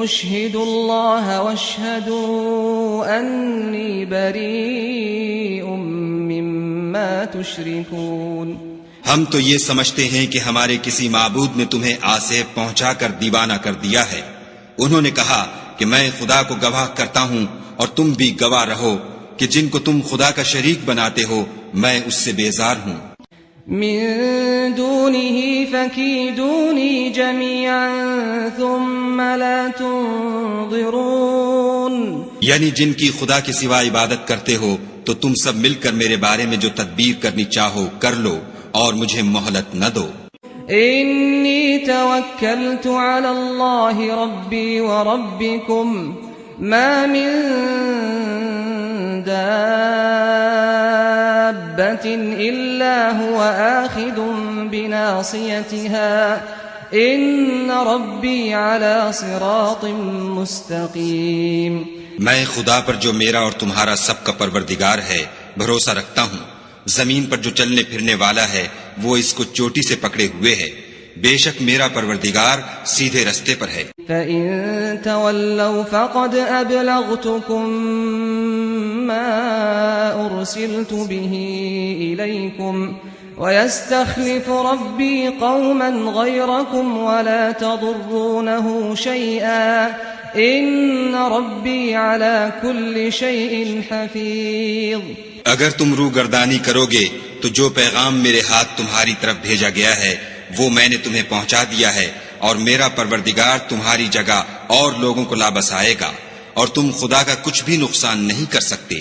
أشهد الله واشهدوا أني بريء مما تشركون۔ ہم تو یہ سمجھتے ہیں کہ ہمارے کسی معبود نے تمہیں آسیب پہنچا کر دیوانہ کر دیا ہے۔ انہوں نے کہا کہ میں خدا کو گواہ کرتا ہوں اور تم بھی گواہ رہو کہ جن کو تم خدا کا شریک بناتے ہو میں اس سے بیزار ہوں۔ من دونه فكيدوني جميعا ثم لا تنظرون، یعنی جن کی خدا کے سوا عبادت کرتے ہو تو تم سب مل کر میرے بارے میں جو تدبیر کرنی چاہو کر لو اور مجھے مہلت نہ دو۔ انی توکلت علی اللہ ربی وربکم ما من دابة الا هو آخذ بناصیتها ان ربی علی صراط مستقیم۔ میں خدا پر جو میرا اور تمہارا سب کا پروردگار ہے بھروسہ رکھتا ہوں، زمین پر جو چلنے پھرنے والا ہے وہ اس کو چوٹی سے پکڑے ہوئے ہے، بے شک میرا پروردگار سیدھے رستے پر ہے۔ فَإِن تَوَلَّوْا فَقَدْ أَبْلَغْتُكُم مَّا أُرْسِلْتُ بِهِ إِلَيْكُمْ وَيَسْتَخْلِفُ رَبِّي قَوْمًا غَيْرَكُمْ وَلَا تَضُرُّونَهُ شَيْئًا إِنَّ رَبِّي عَلَى كُلِّ شَيْءٍ حَفِيظٌ۔ اگر تم روگردانی کرو گے تو جو پیغام میرے ہاتھ تمہاری طرف بھیجا گیا ہے وہ میں نے تمہیں پہنچا دیا ہے، اور میرا پروردگار تمہاری جگہ اور لوگوں کو لا بسائے گا، اور تم خدا کا کچھ بھی نقصان نہیں کر سکتے۔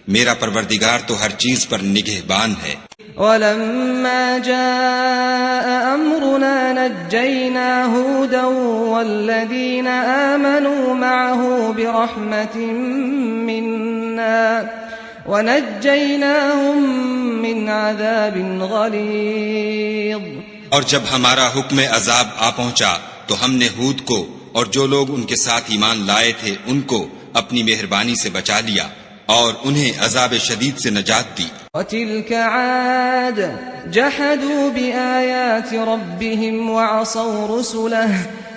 میرا پروردگار تو ہر چیز پر نگہبان ہے۔ وَلَمَّا جَاءَ أَمْرُنَا نَجَّيْنَا هُودًا وَالَّذِينَ آمَنُوا مَعَهُ بِرَحْمَةٍ مِّنَّا وَنَجَّيْنَاهُمْ مِنْ عَذَابٍ غَلِيظٍ۔ اور جب ہمارا حکم عذاب آ پہنچا تو ہم نے ہود کو اور جو لوگ ان کے ساتھ ایمان لائے تھے ان کو اپنی مہربانی سے بچا لیا اور انہیں عذاب شدید سے نجات دی۔ وَتِلْكَ عَادٌ جَحَدُوا بِآيَاتِ رَبِّهِمْ وَعَصَوْا رُسُلَهُ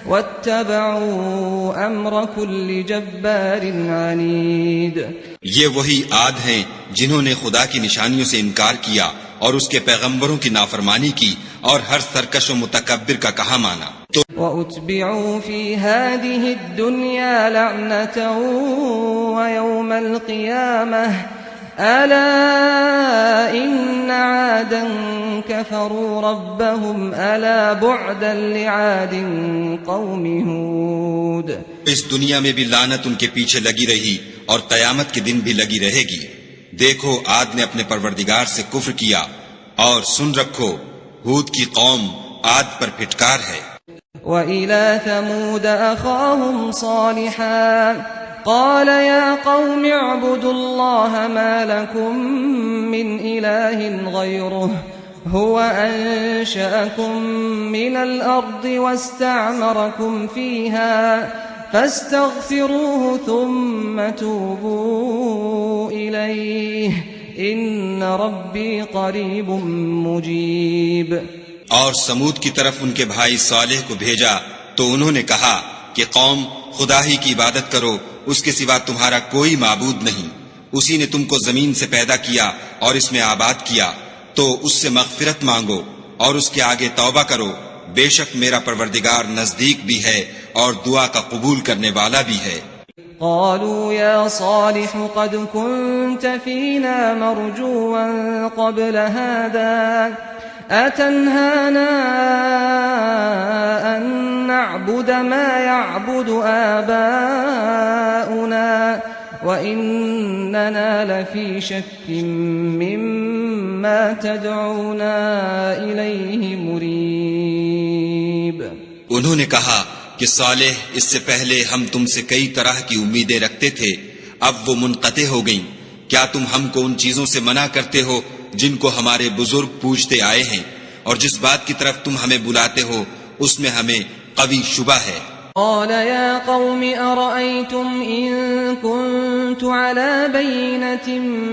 وَاتَّبَعُوا أَمْرَ كُلِّ جَبَّارٍ عَنِيدٍ۔ یہ وہی عاد ہیں جنہوں نے خدا کی نشانیوں سے انکار کیا اور اس کے پیغمبروں کی نافرمانی کی اور ہر سرکش و متکبر کا کہا مانا۔ وَأُتْبِعُوا فِي هَذِهِ الدُّنْيَا لَعْنَةً وَيَوْمَ الْقِيَامَةِ أَلَا إِنَّ عَادًا كَفَرُوا رَبَّهُمْ أَلَا بُعْدًا لِعَادٍ قَوْمِ هُودٍ۔ اس دنیا میں بھی لعنت ان کے پیچھے لگی رہی اور قیامت کے دن بھی لگی رہے گی۔ دیکھو عاد نے اپنے پروردگار سے کفر کیا، اور سن رکھو ہود کی قوم عاد پر پھٹکار ہے۔ وَإِلَى ثَمُودَ أَخَاهُمْ صَالِحًا قَالَ يَا قَوْمِ اعْبُدُوا اللَّهَ مَا لَكُمْ مِنْ إِلَٰهٍ غَيْرُهُ هُوَ أَنشَأَكُم مِّنَ الْأَرْضِ وَاسْتَعْمَرَكُمْ فِيهَا فَاسْتَغْفِرُوهُ ثُمَّ تُوبُوا إِلَيْهِ إِنَّ رَبِّي قَرِيبٌ مُّجِيبٌ۔ اور سمود کی طرف ان کے بھائی صالح کو بھیجا تو انہوں نے کہا کہ قوم خدا ہی کی عبادت کرو، اس کے سوا تمہارا کوئی معبود نہیں، اسی نے تم کو زمین سے پیدا کیا اور اس میں آباد کیا، تو اس سے مغفرت مانگو اور اس کے آگے توبہ کرو، بے شک میرا پروردگار نزدیک بھی ہے اور دعا کا قبول کرنے والا بھی ہے۔ قالوا يا صالح قد كنت فينا مرجوا قبل هذا أتنهانا أن نعبد ما يعبد آباؤنا وإننا لفي شك مما تدعونا إليه مريب۔ انہوں نے کہا کہ صالح اس سے پہلے ہم تم سے کئی طرح کی امیدیں رکھتے تھے، اب وہ منقطع ہو گئیں۔ کیا تم ہم کو ان چیزوں سے منع کرتے ہو جن کو ہمارے بزرگ پوچھتے آئے ہیں، اور جس بات کی طرف تم ہمیں بلاتے ہو اس میں ہمیں قوی شبہ ہے۔ قال يا قوم أرأيتم إن كنت على بينة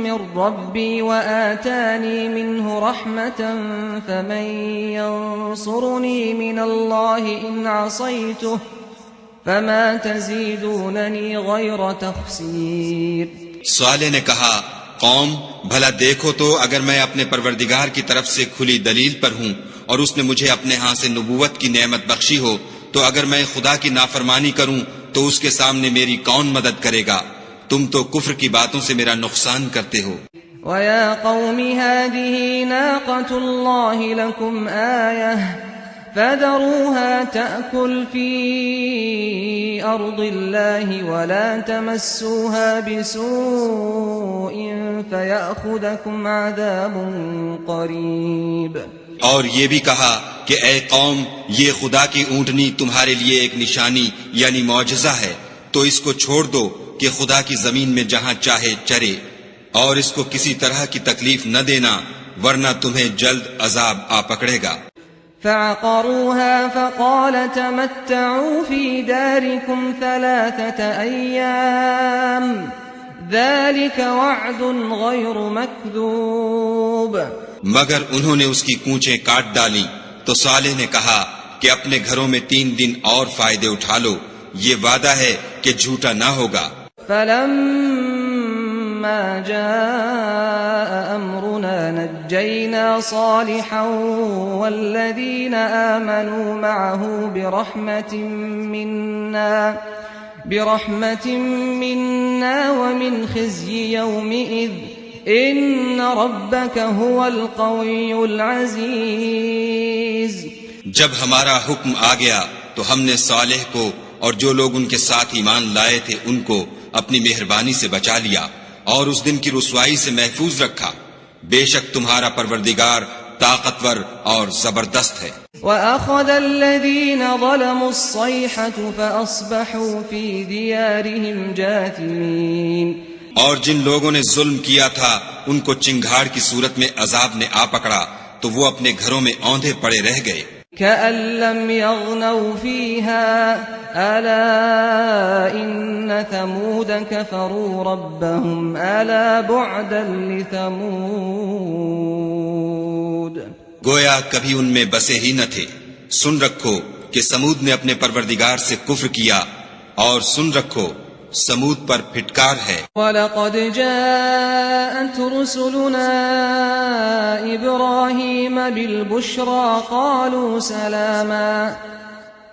من ربي وآتاني منه رحمة فمن ينصرني من الله إن عصيته فما تزيدونني غير تخسير۔ صالح نے کہا قوم بھلا دیکھو تو اگر میں اپنے پروردگار کی طرف سے کھلی دلیل پر ہوں اور اس نے مجھے اپنے ہاں سے نبوت کی نعمت بخشی ہو، تو اگر میں خدا کی نافرمانی کروں تو اس کے سامنے میری کون مدد کرے گا؟ تم تو کفر کی باتوں سے میرا نقصان کرتے ہو۔ وَيَا قَوْمِ هَٰذِهِ نَاقَةُ اللَّهِ لَكُمْ آيَةً فَذَرُوهَا تَأْكُلْ فِي أَرْضِ اللَّهِ وَلَا تَمَسُّوهَا بِسُوءٍ فَيَأْخُذَكُمْ عَذَابٌ قَرِيبٌ۔ اور یہ بھی کہا کہ اے قوم، یہ خدا کی اونٹنی تمہارے لیے ایک نشانی یعنی معجزہ ہے، تو اس کو چھوڑ دو کہ خدا کی زمین میں جہاں چاہے چرے، اور اس کو کسی طرح کی تکلیف نہ دینا ورنہ تمہیں جلد عذاب آ پکڑے گا۔ فعقروها فقال تمتعوا في داركم 3 أيام ذلك وعد غير مكذوب۔ مگر انہوں نے اس کی کونچیں کاٹ ڈالی تو صالح نے کہا کہ اپنے گھروں میں 3 دن اور فائدے اٹھا لو، یہ وعدہ ہے کہ جھوٹا نہ ہوگا۔ فلما جاء أمرنا نجينا صالحا والذين آمنوا معه برحمة منا ومن خزي يومئذ إن ربك هو القوي العزيز۔ جب ہمارا حکم آ گیا تو ہم نے صالح کو اور جو لوگ ان کے ساتھ ایمان لائے تھے ان کو اپنی مہربانی سے بچا لیا اور اس دن کی رسوائی سے محفوظ رکھا۔ بے شک تمہارا پروردگار طاقتور اور زبردست ہے۔ وَأَخَذَ الَّذِينَ ظَلَمُوا الصَّيْحَةُ فَأَصْبَحُوا فِي دِيَارِهِمْ جَاثِمِينَ۔ اور جن لوگوں نے ظلم کیا تھا ان کو چنگھاڑ کی صورت میں عذاب نے آ پکڑا تو وہ اپنے گھروں میں اوندھے پڑے رہ گئے۔ كَأَن لَّمْ يَغْنَوْا فِيهَا أَلَا إِنَّ ثَمُودَ كَفَرُوا رَبَّهُمْ أَلَا بُعْدًا لِّثَمُودَ۔ گویا کبھی ان میں بسے ہی نہ تھے۔ سن رکھو کہ سمود نے اپنے پروردگار سے کفر کیا، اور سن رکھو سمود پر پھٹکار ہے۔ وَلَقَدْ جَاءَتْ رُسُلُنَا إِبْرَاهِيمَ بِالْبُشْرَىٰ قَالُوا سَلَامًا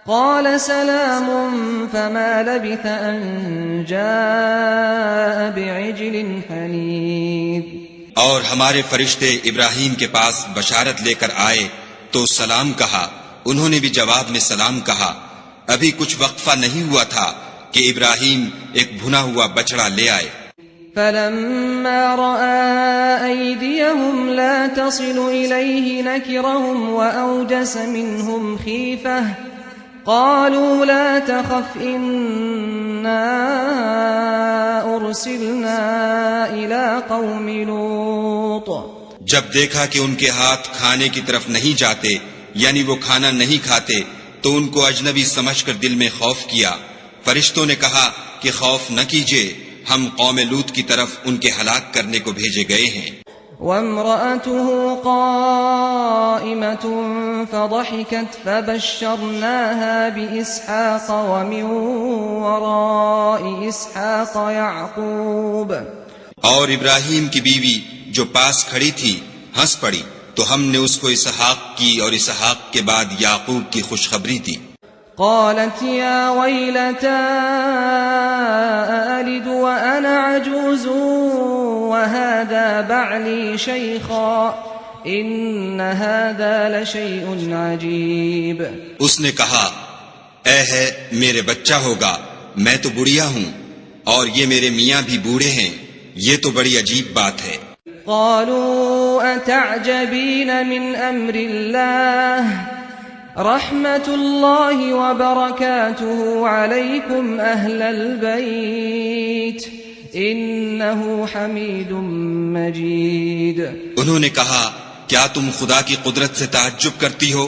قَالَ سَلَامٌ فَمَا لَبِثَ أَن جَاءَ بِعِجْلٍ حَنِيذٍ۔ اور ہمارے فرشتے ابراہیم کے پاس بشارت لے کر آئے تو سلام کہا، انہوں نے بھی جواب میں سلام کہا۔ ابھی کچھ وقفہ نہیں ہوا تھا کہ ابراہیم ایک بھنا ہوا بچڑا لے آئے۔ فَلَمَّا رَأَىٰ أَيْدِيَهُمْ لَا تَصِلُ إِلَيْهِ نَكِرَهُمْ وَأَوْجَسَ مِنْهُمْ خِيفَةً قَالُوا لَا تَخَفْ إِنَّا أُرْسِلْنَا إِلَىٰ قَوْمِ لُوطٍ۔ جب دیکھا کہ ان کے ہاتھ کھانے کی طرف نہیں جاتے یعنی وہ کھانا نہیں کھاتے تو ان کو اجنبی سمجھ کر دل میں خوف کیا۔ فرشتوں نے کہا کہ خوف نہ کیجیے، ہم قوم لوط کی طرف ان کے ہلاک کرنے کو بھیجے گئے ہیں۔ وَامْرَأَتُهُ قَائِمَةٌ فَضَحِكَتْ فَبَشَّرْنَاهَا بِإِسْحَاقَ وَمِن وَرَاءِ إِسْحَاقَ يَعْقُوبَ۔ اور ابراہیم کی بیوی جو پاس کھڑی تھی ہنس پڑی تو ہم نے اس کو اسحاق کی اور اسحاق کے بعد یعقوب کی خوشخبری دی۔ قالت يا ويلتى أألد وأنا عجوز وهذا بعلي شيخا إن هذا لشيء عجيب۔ اس نے کہا اے ہے میرے بچہ ہوگا، میں تو بڑھیا ہوں اور یہ میرے میاں بھی بوڑھے ہیں، یہ تو بڑی عجیب بات ہے۔ قالوا أتعجبين من أمر الله رحمة الله وبركاته عليكم أهل البيت إنه حميد مجيد۔ انہوں نے کہا کیا تم خدا کی قدرت سے تعجب کرتی ہو؟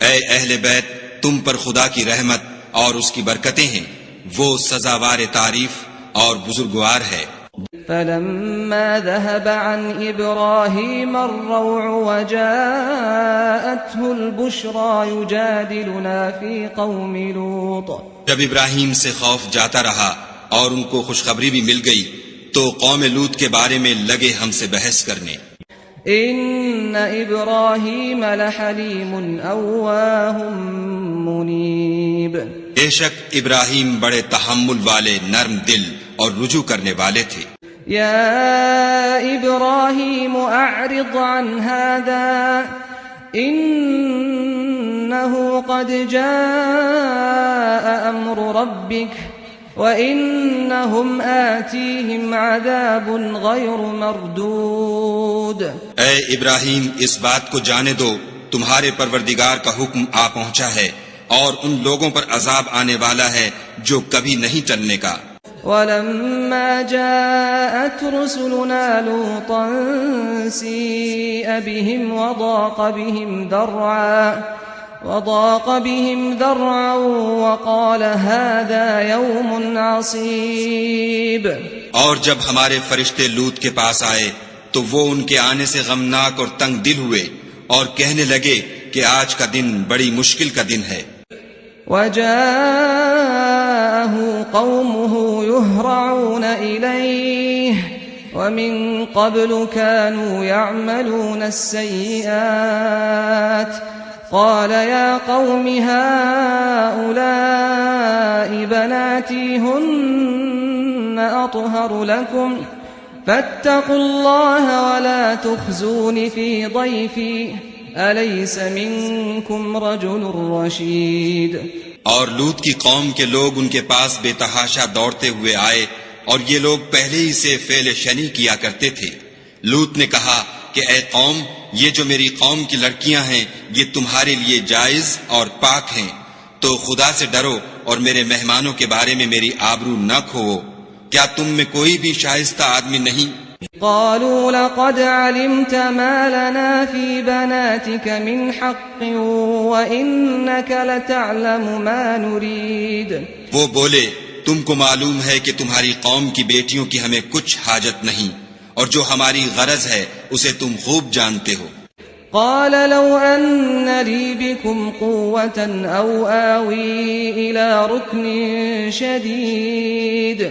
اے اہل بیت، تم پر خدا کی رحمت اور اس کی برکتیں ہیں، وہ سزاوار تعریف اور بزرگوار ہے۔ فلما ذهب عن إبراهيم الروع وجاءته البشرى يجادلنا في قوم لوط۔ جب ابراہیم سے خوف جاتا رہا اور ان کو خوشخبری بھی مل گئی تو قوم لوط کے بارے میں لگے ہم سے بحث کرنے۔ إن إبراهيم لحليم أواه منيب۔ بے شک ابراہیم بڑے تحمل والے، نرم دل اور رجوع کرنے والے تھے۔ يا إبراهيم أعرض عن هذا إنه قد جاء أمر ربك وَإِنَّهُمْ آتِيهِمْ عَذَابٌ غَيْرُ مَرْدُودٌ۔ اے ابراہیم، اس بات کو جانے دو تمہارے پروردگار کا حکم آ پہنچا ہے، اور ان لوگوں پر عذاب آنے والا ہے جو کبھی نہیں ٹلنے کا۔ وَلَمَّا جَاءَتْ رُسُلُنَا لُوطًا سِيءَ بِهِمْ وضاق بهم ذرعا وقال هذا يوم عصيب۔ اور جب ہمارے فرشتے لوط کے پاس آئے تو وہ ان کے آنے سے غمناک اور تنگ دل ہوئے اور کہنے لگے کہ آج کا دن بڑی مشکل کا دن ہے۔ وجاءه قومه يهرعون إليه ومن قبل كانوا يعملون السيئات قال يا قوم هؤلاء بناتي هن أطهر لكم فاتقوا الله ولا تخزون في ضيفي أليس منكم رجل رشيد۔ اور لوط کی قوم کے لوگ ان کے پاس بے تحاشا دوڑتے ہوئے آئے، اور یہ لوگ پہلے ہی سے فعل شنی کیا کرتے تھے۔ لوط نے کہا کہ اے قوم، یہ جو میری قوم کی لڑکیاں ہیں یہ تمہارے لیے جائز اور پاک ہیں، تو خدا سے ڈرو اور میرے مہمانوں کے بارے میں میری آبرو نہ کھوؤ۔ کیا تم میں کوئی بھی شائستہ آدمی نہیں؟ قالوا لقد علمت ما لنا في بناتك من حق وإنك لتعلم ما نريد۔ وہ بولے، تم کو معلوم ہے کہ تمہاری قوم کی بیٹیوں کی ہمیں کچھ حاجت نہیں، اور جو ہماری غرض ہے اسے تم خوب جانتے ہو۔ قال لو أن لي بكم قوة أو آوي إلى ركن شديد۔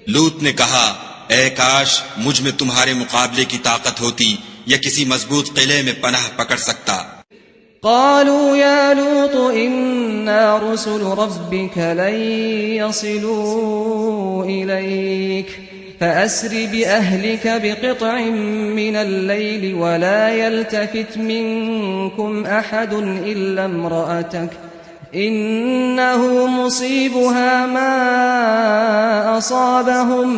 لوط نے کہا، اے کاش مجھ میں تمہارے مقابلے کی طاقت ہوتی یا کسی مضبوط قلعے میں پناہ پکڑ سکتا۔ قالوا يا لوط إنا رسل ربك لن يصلوا إليك فأسر بأهلك بقطع من الليل ولا يلتفت منكم أحد إلا امرأتك إنه مصيبها ما أصابهم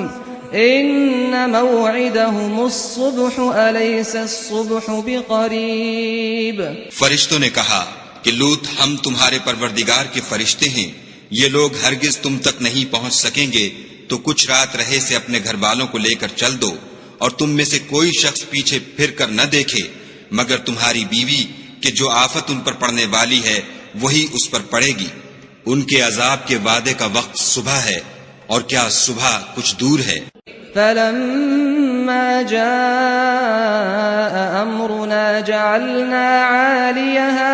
إن موعدهم الصبح أليس الصبح بقريب۔ فرشتوں نے کہا کہ لوط، ہم تمہارے پروردگار کے فرشتے ہیں، یہ لوگ ہرگز تم تک نہیں پہنچ سکیں گے، تو کچھ رات رہے سے اپنے گھر والوں کو لے کر چل دو، اور تم میں سے کوئی شخص پیچھے پھر کر نہ دیکھے مگر تمہاری بیوی، کہ جو آفت ان پر پڑنے والی ہے وہی اس پر پڑے گی۔ ان کے عذاب کے وعدے کا وقت صبح ہے، اور کیا صبح کچھ دور ہے۔ فلما جاء أمرنا جعلنا عاليها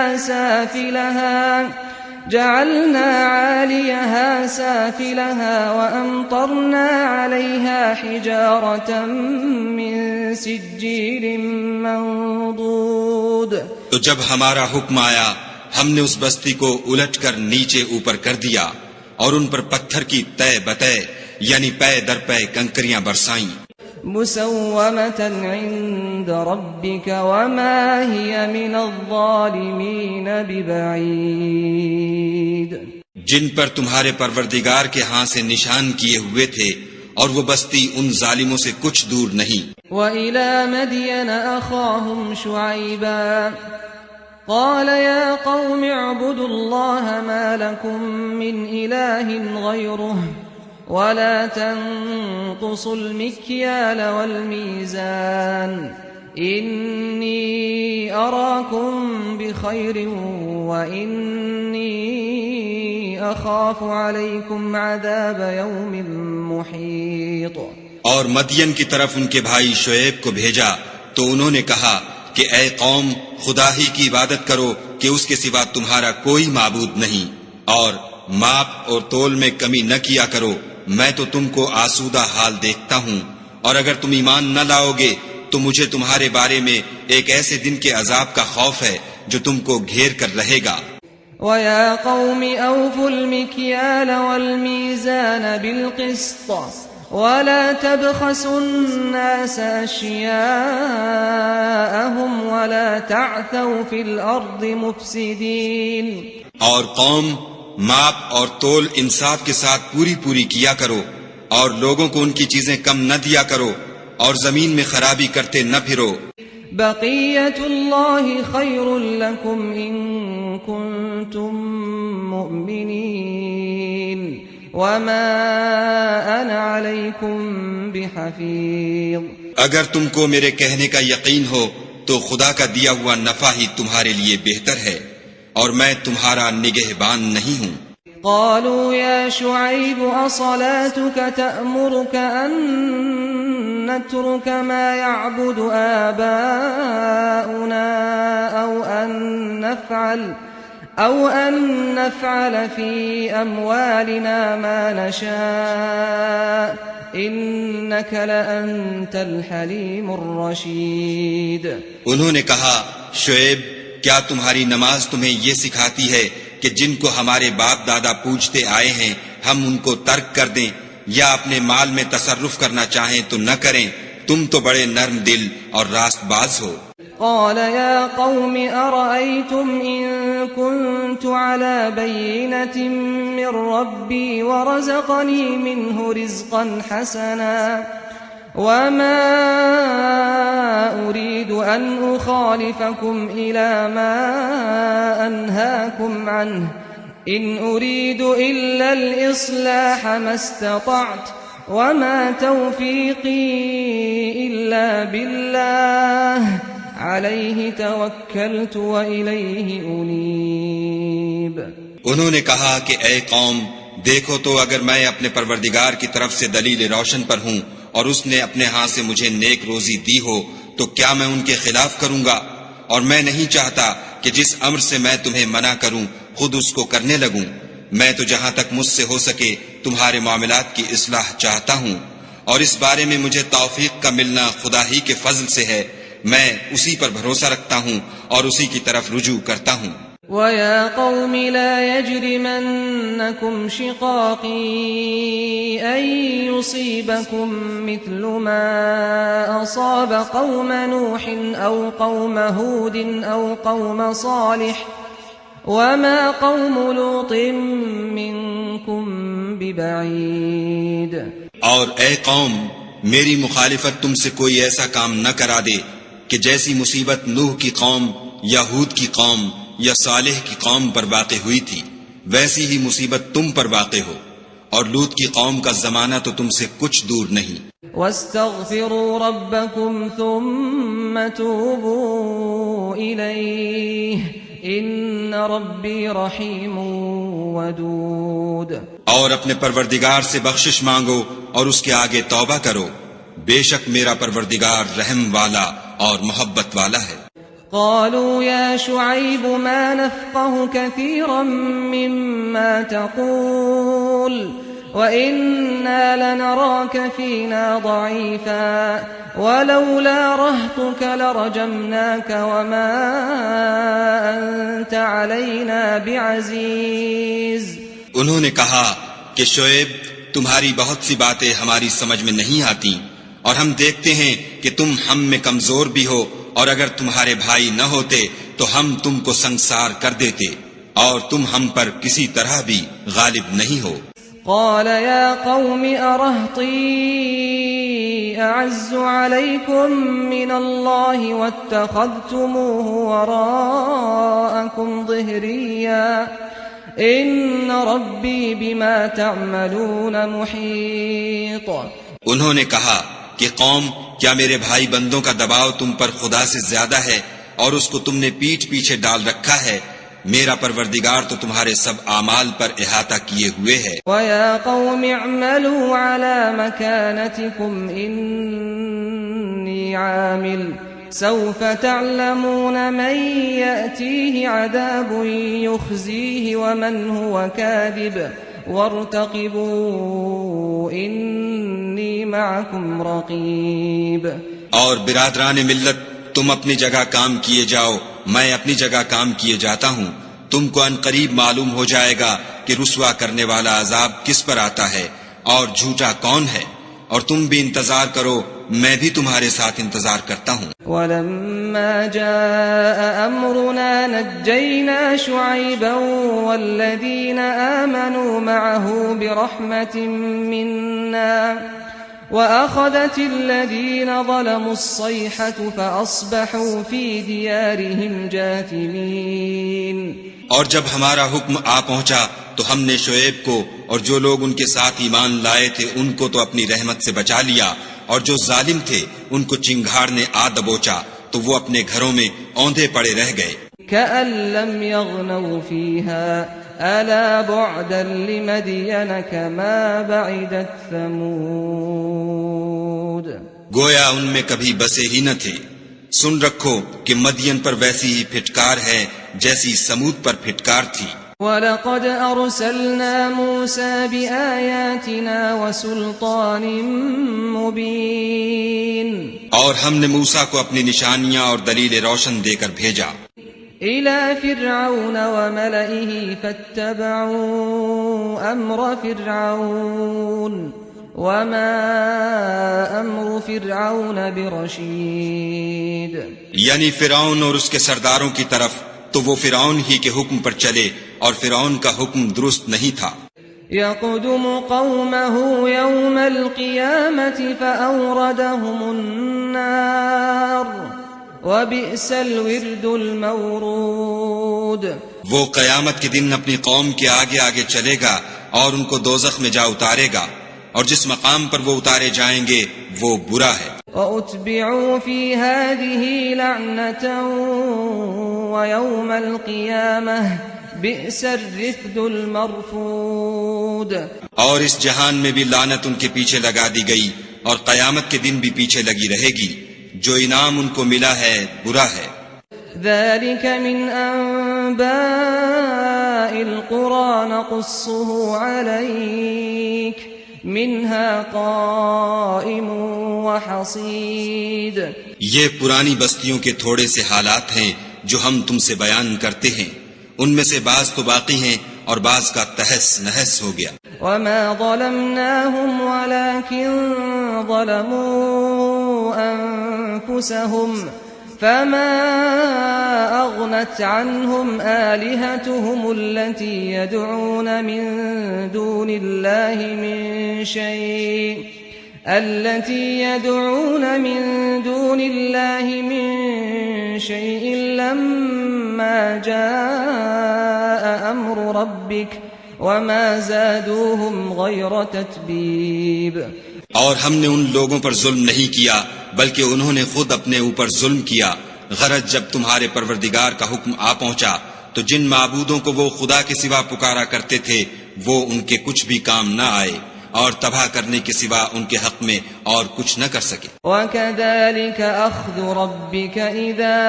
سافلها وأمطرنا عليها حجارة من سجيل منضود۔ تو جب ہمارا حکم آیا ہم نے اس بستی کو الٹ کر نیچے اوپر کر دیا اور ان پر پتھر کی تہ بتہ یعنی پے در پے کنکریاں برسائیں۔ مسومة عند ربك وما هي من الظالمين ببعيد۔ جن پر تمہارے پروردگار کے ہاں سے نشان کیے ہوئے تھے، اور وہ بستی ان ظالموں سے کچھ دور نہیں۔ وإلى مدين أخاهم شعيبا قال يا قوم اعبدوا الله ما لكم من إله غيره ولا تنقصوا المكيال والميزان إني أراكم بخير وإني أخاف عليكم عذاب يوم محيط۔ اور مدین کی طرف ان کے بھائی شعیب کو بھیجا تو انہوں نے کہا کہ اے قوم، خدا ہی کی عبادت کرو کہ اس کے سوا تمہارا کوئی معبود نہیں، اور ماپ اور تول میں کمی نہ کیا کرو، میں تو تم کو آسودہ حال دیکھتا ہوں، اور اگر تم ایمان نہ لاؤ گے تو مجھے تمہارے بارے میں ایک ایسے دن کے عذاب کا خوف ہے جو تم کو گھیر کر رہے گا۔ وَيَا قَوْمِ أَوْفُوا الْمِكْيَالَ وَالْمِيزَانَ بِالْقِسْطِ وَلَا تَبْخَسُوا النَّاسَ أَشْيَاءَهُمْ وَلَا تَعْثَوْا فِي الْأَرْضِ مُفْسِدِينَ۔ اور قوم، ماپ اور تول انصاف کے ساتھ پوری پوری کیا کرو، اور لوگوں کو ان کی چیزیں کم نہ دیا کرو، اور زمین میں خرابی کرتے نہ پھرو۔ بقیت اللہ خیر لکم ان کنتم مؤمنین وما انا علیکم بحفیظ۔ اگر تم کو میرے کہنے کا یقین ہو تو خدا کا دیا ہوا نفع ہی تمہارے لیے بہتر ہے، اور میں تمہارا نگہبان نہیں ہوں۔ قالوا يا شعيب أصلاتك تأمرك أن نترك ما يعبد آباؤنا أو أن نفعل في أموالنا ما نشاء إنك لأنت الحليم الرشيد۔ انہوں نے کہا، شعیب، کیا تمہاری نماز تمہیں یہ سکھاتی ہے کہ جن کو ہمارے باپ دادا پوجتے آئے ہیں ہم ان کو ترک کر دیں، یا اپنے مال میں تصرف کرنا چاہیں تو نہ کریں؟ تم تو بڑے نرم دل اور راست باز ہو۔ قال يا قوم أرأيتم إن كنت على بينة من ربي ورزقني منه رزقا حسنا وما أريد أن أخالفكم إلى ما أنهاكم عنه إن أريد إلا الإصلاح ما استطعت وما توفيقي إلا بالله عليه توكلت وإليه أنيب۔ انہوں نے کہا کہ اے قوم، دیکھو تو اگر میں اپنے پروردگار کی طرف سے دلیل روشن پر ہوں اور اس نے اپنے ہاں سے مجھے نیک روزی دی ہو تو کیا میں ان کے خلاف کروں گا؟ اور میں نہیں چاہتا کہ جس امر سے میں تمہیں منع کروں خود اس کو کرنے لگوں۔ میں تو جہاں تک مجھ سے ہو سکے تمہارے معاملات کی اصلاح چاہتا ہوں، اور اس بارے میں مجھے توفیق کا ملنا خدا ہی کے فضل سے ہے۔ میں اسی پر بھروسہ رکھتا ہوں اور اسی کی طرف رجوع کرتا ہوں۔ وَيَا قَوْمِ لَا يَجْرِمَنَّكُمْ شِقَاقِي أَن يُصِيبَكُم مِّثْلُ مَا أَصَابَ قَوْمَ نُوحٍ أَوْ قَوْمَ هُودٍ أَوْ قَوْمَ صَالِحٍ وَمَا قَوْمُ لُوطٍ مِّنكُم بِبَعِيدٍ۔ اور اے قوم، میری مخالفت تم سے کوئی ایسا کام نہ کرا دے کہ جیسی مصیبت نوح کی قوم یا ہود کی قوم یا صالح کی قوم پر واقع ہوئی تھی ویسی ہی مصیبت تم پر واقع ہو، اور لوط کی قوم کا زمانہ تو تم سے کچھ دور نہیں۔ وَاسْتَغْفِرُوا رَبَّكُمْ ثُمَّ تُوبُوا إِلَيْهِ إِنَّ رَبِّي رَحِيمٌ وَدُودٌ۔ اور اپنے پروردگار سے بخشش مانگو اور اس کے آگے توبہ کرو، بے شک میرا پروردگار رحم والا اور محبت والا ہے۔ قالوا يا شعيب ما نفقه كثيرا مما تقول وإنا لنراك فينا ضعيفا ولولا رهطك لرجمناك وما أنت علينا بعزيز۔ انہوں نے کہا کہ شعیب، تمہاری بہت سی باتیں ہماری سمجھ میں نہیں آتی، اور ہم دیکھتے ہیں کہ تم ہم میں کمزور بھی ہو، اور اگر تمہارے بھائی نہ ہوتے تو ہم تم کو سنسار کر دیتے، اور تم ہم پر کسی طرح بھی غالب نہیں ہو۔ قال يا قوم أرهطي أعز عليكم من الله واتخذتموه وراءكم ظهريا إن ربي بما تعملون محيط۔ انہوں نے کہا کہ قوم، کیا میرے بھائی بندوں کا دباؤ تم پر خدا سے زیادہ ہے اور اس کو تم نے پیٹھ پیچھے ڈال رکھا ہے؟ میرا پروردگار تو تمہارے سب اعمال پر احاطہ کیے ہوئے ہے۔ وَيَا قَوْمِ اعْمَلُوا عَلَى مَكَانَتِكُمْ إِنِّي عَامِلٌ سَوْفَ تَعْلَمُونَ مَنْ يَأْتِيهِ عَذَابٌ يُخْزِيهِ وَمَنْ هُوَ كَاذِبٌ وارتقبوا إني معكم رقيب. اور برادران ملت، تم اپنی جگہ کام کیے جاؤ، میں اپنی جگہ کام کیے جاتا ہوں. تم کو ان قریب معلوم ہو جائے گا کہ رسوا کرنے والا عذاب کس پر آتا ہے اور جھوٹا کون ہے، اور تم بھی انتظار کرو، میں بھی تمہارے ساتھ انتظار کرتا ہوں. ولما جاء أمرنا نجينا شعيبا والذين آمنوا معه برحمة منا وأخذت الذين ظلموا الصيحة فأصبحوا في ديارهم جاثمين. اور جب ہمارا حکم آ پہنچا تو ہم نے شعیب کو اور جو لوگ ان کے ساتھ ایمان لائے تھے ان کو تو اپنی رحمت سے بچا لیا، اور جو ظالم تھے ان کو چنگھاڑ نے آ دبوچا تو وہ اپنے گھروں میں اوندھے پڑے رہ گئے. كأن لم يغنوا فيها ألا بعدا لمدين كما بعدت ثمود. گویا ان میں کبھی بسے ہی نہ تھے. سن رکھو کہ مدین پر ویسی ہی پھٹکار ہے جیسی سمود پر پھٹکار تھی. وَلَقَدْ أَرْسَلْنَا مُوسَى بِآيَاتِنَا وَسُلْطَانٍ مُبِينٍ. اور ہم نے موسیٰ کو اپنی نشانیاں اور دلیل روشن دے کر بھیجا إِلَى فِرْعَوْنَ وَمَلَئِهِ فَاتَّبَعُوا أَمْرَ فِرْعَوْنَ وَمَا أَمْرُ فِرْعَوْنَ بِرَشِيدٍ. یعنی فرعون اور اس کے سرداروں کی طرف، تو وہ فرعون ہی کے حکم پر چلے اور فرعون کا حکم درست نہیں تھا. يَقْدُمُ قَوْمَهُ يَوْمَ الْقِيَامَةِ فَأَوْرَدَهُمُ النَّارِ وَبِئْسَ الْوِرْدُ الْمَوْرُودُ. وہ قیامت کے دن اپنی قوم کے آگے آگے چلے گا اور ان کو دوزخ میں جا اتارے گا، اور جس مقام پر وہ اتارے جائیں گے وہ برا ہے. وَأُتْبِعُوا فِي هَذِهِ لَعْنَةً وَيَوْمَ الْقِيَامَةِ بِئْسَ الرِّفْدُ الْمَرْفُودُ. اور اس جہان میں بھی لعنت ان کے پیچھے لگا دی گئی، اور قیامت کے دن بھی پیچھے لگی رہے گی. جو انعام ان کو ملا ہے برا ہے. ذَلِكَ مِنْ أَنْبَاءِ الْقُرَى نَقُصُّهُ عَلَيْكَ مِنْهَا قَائِمٌ وَحَصِيدٌ. یہ پرانی بستیوں کے تھوڑے سے حالات ہیں جو ہم تم سے بیان کرتے ہیں، ان میں سے بعض تو باقی ہیں اور بعض کا تہس نہس ہو گیا. وَمَا ظَلَمْنَاهُمْ وَلَكِنْ ظَلَمُوا أَنفُسَهُمْ فَمَا أَغْنَتْ عَنْهُمْ آلِهَتُهُمُ الَّتِي يَدْعُونَ مِن دُونِ اللَّهِ مِن شَيْءٍ لَمَّا جَاءَ أَمْرُ رَبِّكَ وَمَا زَادُوهُمْ غَيْرَ تَتْبِيبٍ. اور ہم نے ان لوگوں پر ظلم نہیں کیا بلکہ انہوں نے خود اپنے اوپر ظلم کیا. غرض جب تمہارے پروردگار کا حکم آ پہنچا تو جن معبودوں کو وہ خدا کے سوا پکارا کرتے تھے وہ ان کے کچھ بھی کام نہ آئے، اور تباہ کرنے کے سوا ان کے حق میں اور کچھ نہ کر سکے. وَكَذَلِكَ أَخْذُ رَبِّكَ إِذَا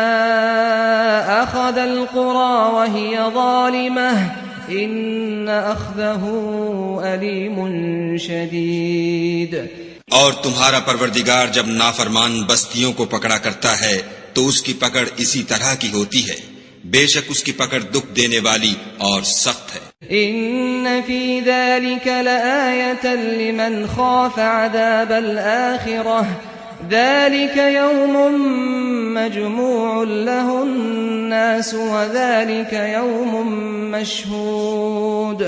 أَخَذَ الْقُرَى وَهِيَ ظَالِمَةٌ إِنَّ أَخْذَهُ أَلِيمٌ شَدِيدٌ. اور تمہارا پروردگار جب نافرمان بستیوں کو پکڑا کرتا ہے تو اس کی پکڑ اسی طرح کی ہوتی ہے، بے شک اس کی پکڑ دکھ دینے والی اور سخت ہے. إِنَّ فِي ذَلِكَ لَآيَةً لِمَنْ خَافَ عَذَابَ الْآخِرَةِ ذَلِكَ يَوْمٌ مَجْمُوعٌ لَهُ النَّاسُ وَذَلِكَ يَوْمٌ مَشْهُودٌ.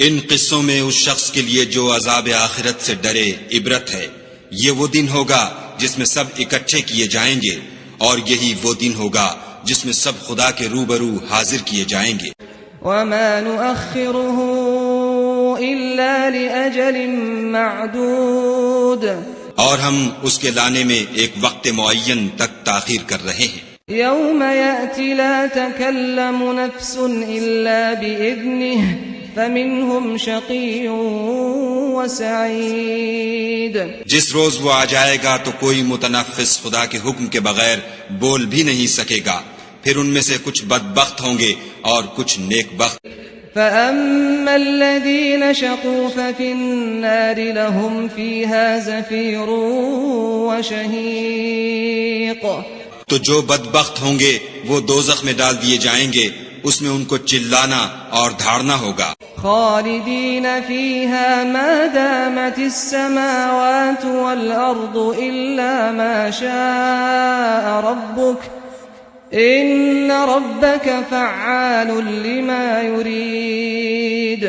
ان قصوں میں اس شخص کے لیے جو عذاب آخرت سے ڈرے عبرت ہے. یہ وہ دن ہوگا جس میں سب اکٹھے کیے جائیں گے، اور یہی وہ دن ہوگا جس میں سب خدا کے روبرو حاضر کیے جائیں گے. وَمَا نُؤَخِّرُهُ إِلَّا لِأَجَلٍ مَعْدُودٍ. اور ہم اس کے لانے میں ایک وقت معین تک تاخیر کر رہے ہیں. يَوْمَ يَأْتِ لَا تَكَلَّمُ نَفْسٌ إِلَّا بِإِذْنِهِ فَمِنْهُمْ شَقِيٌّ وَسَعِيدٌ. جس روز وہ آ جائے گا تو کوئی متنفس خدا کے حکم کے بغیر بول بھی نہیں سکے گا، پھر ان میں سے کچھ بدبخت ہوں گے اور کچھ نیک بخت. فأما الذين شقوا ففي النار لهم فيها زفير وشهيق تو جو بدبخت ہوں گے وہ دوزخ میں ڈال دیے جائیں گے، اس میں ان کو چلانا اور دھاڑنا ہوگا۔ خالدين فيها ما دامت السماوات والأرض إلا ما شاء ربك إن ربك فعال لما يريد۔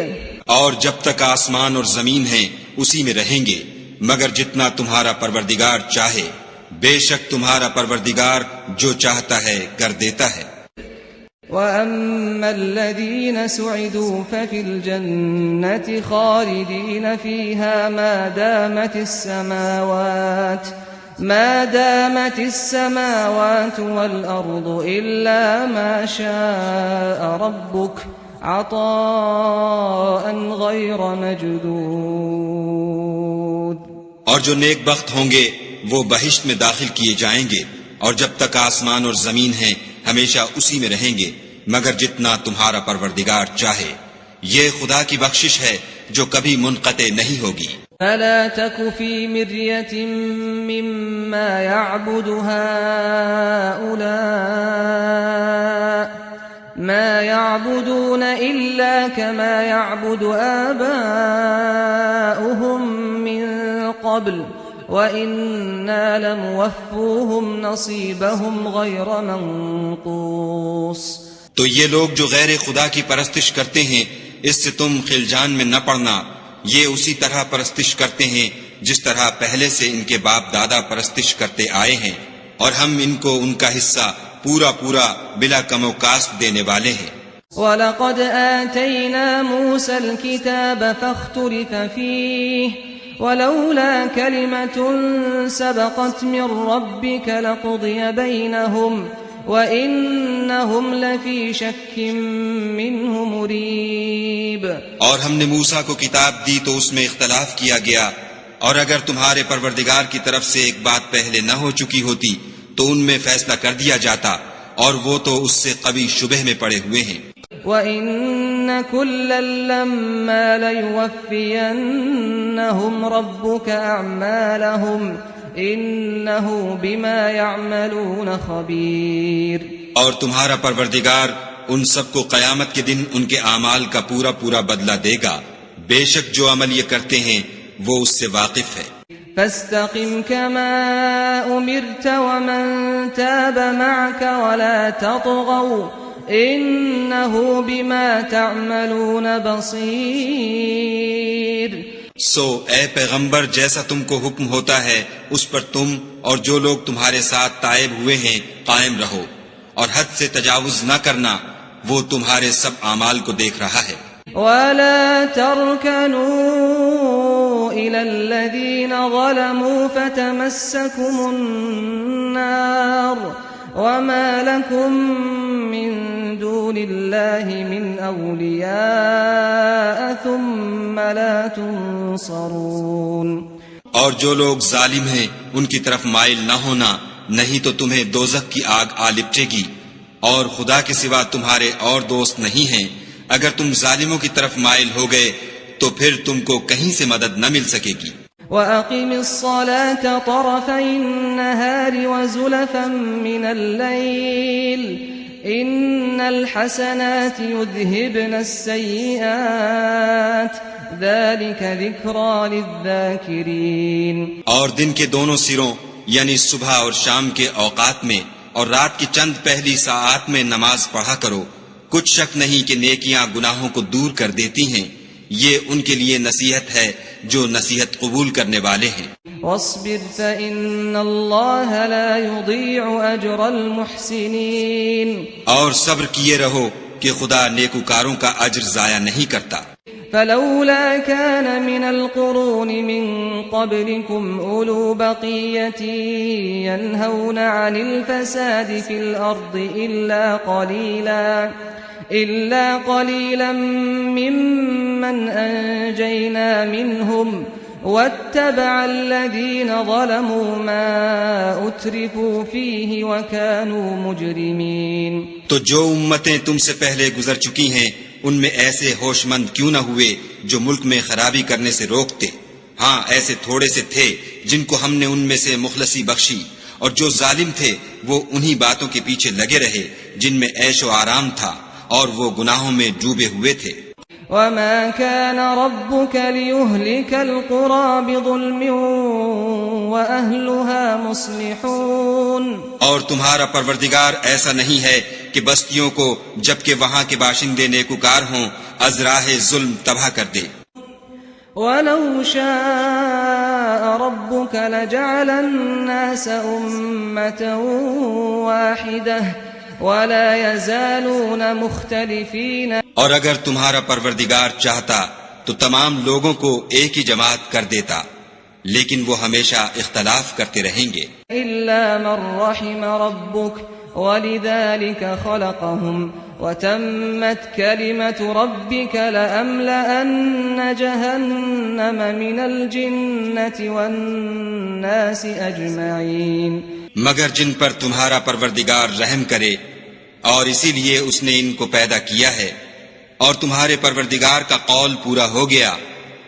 اور جب تک آسمان اور زمین ہیں اسی میں رہیں گے مگر جتنا تمہارا پروردگار چاہے، بے شک تمہارا پروردگار جو چاہتا ہے کر دیتا ہے۔ وَأَمَّا الَّذِينَ سُعِدُوا فَفِي الْجَنَّةِ خَالِدِينَ فِيهَا ما دامت السماوات والأرض إلا ما شاء ربك عطاء غير مجدود۔ اور جو نیک بخت ہوں گے وہ بہشت میں داخل کیے جائیں گے، اور جب تک آسمان اور زمین ہیں ہمیشہ اسی میں رہیں گے مگر جتنا تمہارا پروردگار چاہے۔ یہ خدا کی بخشش ہے جو کبھی منقطع نہیں ہوگی۔ فلا تك في مرية مما يعبد هؤلاء ما يعبدون إلا كما يعبد آباؤهم من قبل وَإِنَّا لَمُوَفُّوهُمْ نَصِيبَهُمْ غَيْرَ مَنْقُوصٍ۔ تو یہ لوگ جو غیر خدا کی پرستش کرتے ہیں اس سے تم خلجان میں نہ پڑنا، یہ اسی طرح پرستش کرتے ہیں جس طرح پہلے سے ان کے باپ دادا پرستش کرتے آئے ہیں، اور ہم ان کو ان کا حصہ پورا پورا بلا کم و کاست دینے والے ہیں۔ وَلَقَدْ آتَيْنَا مُوسَى الْكِتَابَ فَاخْتُلِفَ فِيهِ وَلَوْلَا كَلِمَةٌ سَبَقَتْ مِنْ رَبِّكَ لَقُضِيَ بَيْنَهُمْ وَإِنَّهُمْ لَفِي شَكٍّ مِّنْهُ مُرِيبٍ۔ اور ہم نے موسیٰ کو کتاب دی تو اس میں اختلاف کیا گیا، اور اگر تمہارے پروردگار کی طرف سے ایک بات پہلے نہ ہو چکی ہوتی تو ان میں فیصلہ کر دیا جاتا، اور وہ تو اس سے قوی شبہ میں پڑے ہوئے ہیں۔ وَإِنَّ كُلًّا لَّمَّا لَيُوَفِّيَنَّهُمْ رَبُّكَ أَعْمَالَهُمْ إِنَّهُ بِمَا يَعْمَلُونَ خَبِيرٌ۔ اور تمہارا پروردگار ان سب کو قیامت کے دن ان کے اعمال کا پورا پورا بدلہ دے گا، بے شک جو عمل یہ کرتے ہیں وہ اس سے واقف ہے۔ فَاسْتَقِمْ كَمَا أُمِرْتَ وَمَنْ تَابَ مَعَكَ وَلَا تَطْغَوْا إِنَّهُ بِمَا تَعْمَلُونَ بَصِيرٌ۔ سو اے پیغمبر جیسا تم کو حکم ہوتا ہے اس پر تم اور جو لوگ تمہارے ساتھ تائب ہوئے ہیں قائم رہو، اور حد سے تجاوز نہ کرنا، وہ تمہارے سب اعمال کو دیکھ رہا ہے۔ وَلَا تَرْكَنُوا إِلَى الَّذِينَ ظَلَمُوا فَتَمَسَّكُمُ النَّارُ وَمَا لَكُم مِّن دُونِ اللَّهِ مِنْ أَوْلِيَاءَ ثُمَّ لَا تُنصَرُونَ۔ اور جو لوگ ظالم ہیں ان کی طرف مائل نہ ہونا، نہیں تو تمہیں دوزخ کی آگ آ لپٹے گی، اور خدا کے سوا تمہارے اور دوست نہیں ہیں۔ اگر تم ظالموں کی طرف مائل ہو گئے تو پھر تم کو کہیں سے مدد نہ مل سکے گی۔ وَأَقِمِ الصَّلَاةَ طَرَفَيِ النَّهَارِ وَزُلَفًا مِّنَ اللَّيْلِ إِنَّ الْحَسَنَاتِ يُذْهِبْنَ السَّيِّئَاتِ ذَلِكَ ذِكْرَى لِلذَّاكِرِينَ۔ اور دن کے دونوں سروں یعنی صبح اور شام کے اوقات میں اور رات کی چند پہلی ساعات میں نماز پڑھا کرو، کچھ شک نہیں کہ نیکیاں گناہوں کو دور کر دیتی ہیں، یہ ان کے لیے نصیحت ہے جو نصیحت قبول کرنے والے ہیں۔ وَاصْبِرْ فَإِنَّ اللَّهَ لَا يُضِيعُ أَجْرَ الْمُحْسِنِينَ۔ اور صبر کیے رہو کہ خدا نیکوکاروں کا اجر ضائع نہیں کرتا۔ فلولا كان من القرون من قبلكم أولو بقية ينهون عن الفساد في الأرض إلا قليلا ممن أنجينا منهم واتبع الذين ظلموا ما أترفوا فيه وكانوا مجرمين۔ تو جو امتیں تم سے پہلے گزر چکی ہیں ان میں ایسے ہوش مند کیوں نہ ہوئے جو ملک میں خرابی کرنے سے روکتے؟ ہاں ایسے تھوڑے سے تھے جن کو ہم نے ان میں سے مخلصی بخشی، اور جو ظالم تھے وہ انہی باتوں کے پیچھے لگے رہے جن میں عیش و آرام تھا، اور وہ گناہوں میں ڈوبے ہوئے تھے۔ وما كان ربك ليهلك القرى بظلم وأهلها مصلحون، اور تمہارا پروردگار ایسا نہیں ہے کہ بستیوں کو جبکہ وہاں کے باشندے نیکوکار ہوں از راہ ظلم تباہ کر دے۔ ولو شاء ربك لجعل الناس أمة واحدة ولا يزالون مختلفين، اور اگر تمہارا پروردگار چاہتا تو تمام لوگوں کو ایک ہی جماعت کر دیتا، لیکن وہ ہمیشہ اختلاف کرتے رہیں گے۔ إلا من رحم ربك ولذلك خلقهم وتمت كلمة ربك لأملأن جهنم من الجنة والناس أجمعين، مگر جن پر تمہارا پروردگار رحم کرے، اور اسی لیے اس نے ان کو پیدا کیا ہے، اور تمہارے پروردگار کا قول پورا ہو گیا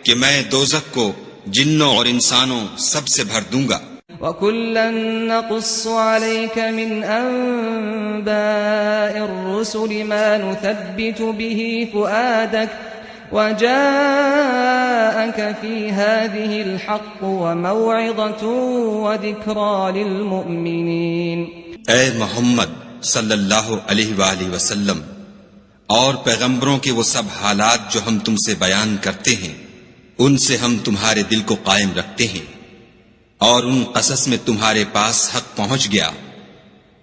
کہ میں دوزخ کو جنوں اور انسانوں سب سے بھر دوں گا۔ وَكُلًّا نَّقُصُّ عَلَيْكَ مِنْ أَنبَاءِ الرُّسُلِ مَا نُثَبِّتُ بِهِ فُؤَادَكَ وَجَاءَكَ فِي هَٰذِهِ الْحَقُّ وَمَوْعِظَةٌ وَذِكْرَىٰ لِلْمُؤْمِنِينَ۔ اے محمد صلی اللہ علیہ وآلہ وسلم، اور پیغمبروں کے وہ سب حالات جو ہم تم سے بیان کرتے ہیں ان سے ہم تمہارے دل کو قائم رکھتے ہیں، اور ان قصص میں تمہارے پاس حق پہنچ گیا،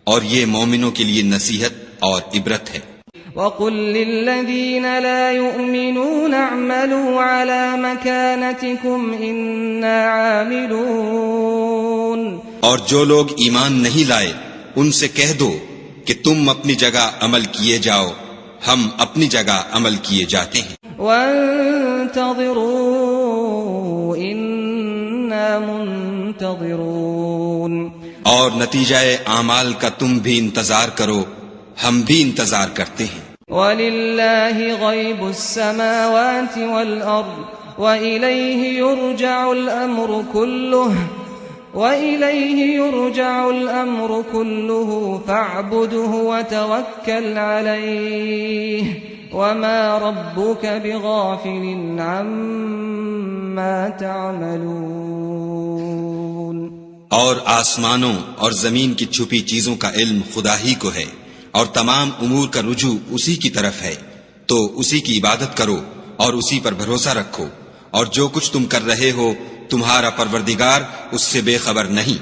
اور یہ مومنوں کے لیے نصیحت اور عبرت ہے۔ وَقُل لِّلَّذِينَ لَا يُؤْمِنُونَ اعْمَلُوا عَلَىٰ مَكَانَتِكُمْ إِنَّا عَامِلُونَ، اور جو لوگ ایمان نہیں لائے ان سے کہہ دو کہ تم اپنی جگہ عمل کیے جاؤ، ہم اپنی جگہ عمل کیے جاتے ہیں۔ وَانتَظِرُوا إِنَّا مُنتَظِرُونَ، اور نتیجہ اعمال کا تم بھی انتظار کرو، ہم بھی انتظار کرتے ہیں۔ وَلِلَّهِ غَيْبُ السَّمَاوَاتِ وَالْأَرْضِ وَإِلَيْهِ يُرْجَعُ الْأَمْرُ كُلُّهُ فَاعْبُدْهُ وَتَوَكَّلْ عَلَيْهِ وَمَا رَبُّكَ بِغَافِلٍ عَمَّا تَعْمَلُونَ۔ اور آسمانوں اور زمین کی چھپی چیزوں کا علم خدا ہی کو ہے، اور تمام امور کا رجوع اسی کی طرف ہے، تو اسی کی عبادت کرو اور اسی پر بھروسہ رکھو، اور جو کچھ تم کر رہے ہو تمہارا پروردگار اس سے بے خبر نہیں۔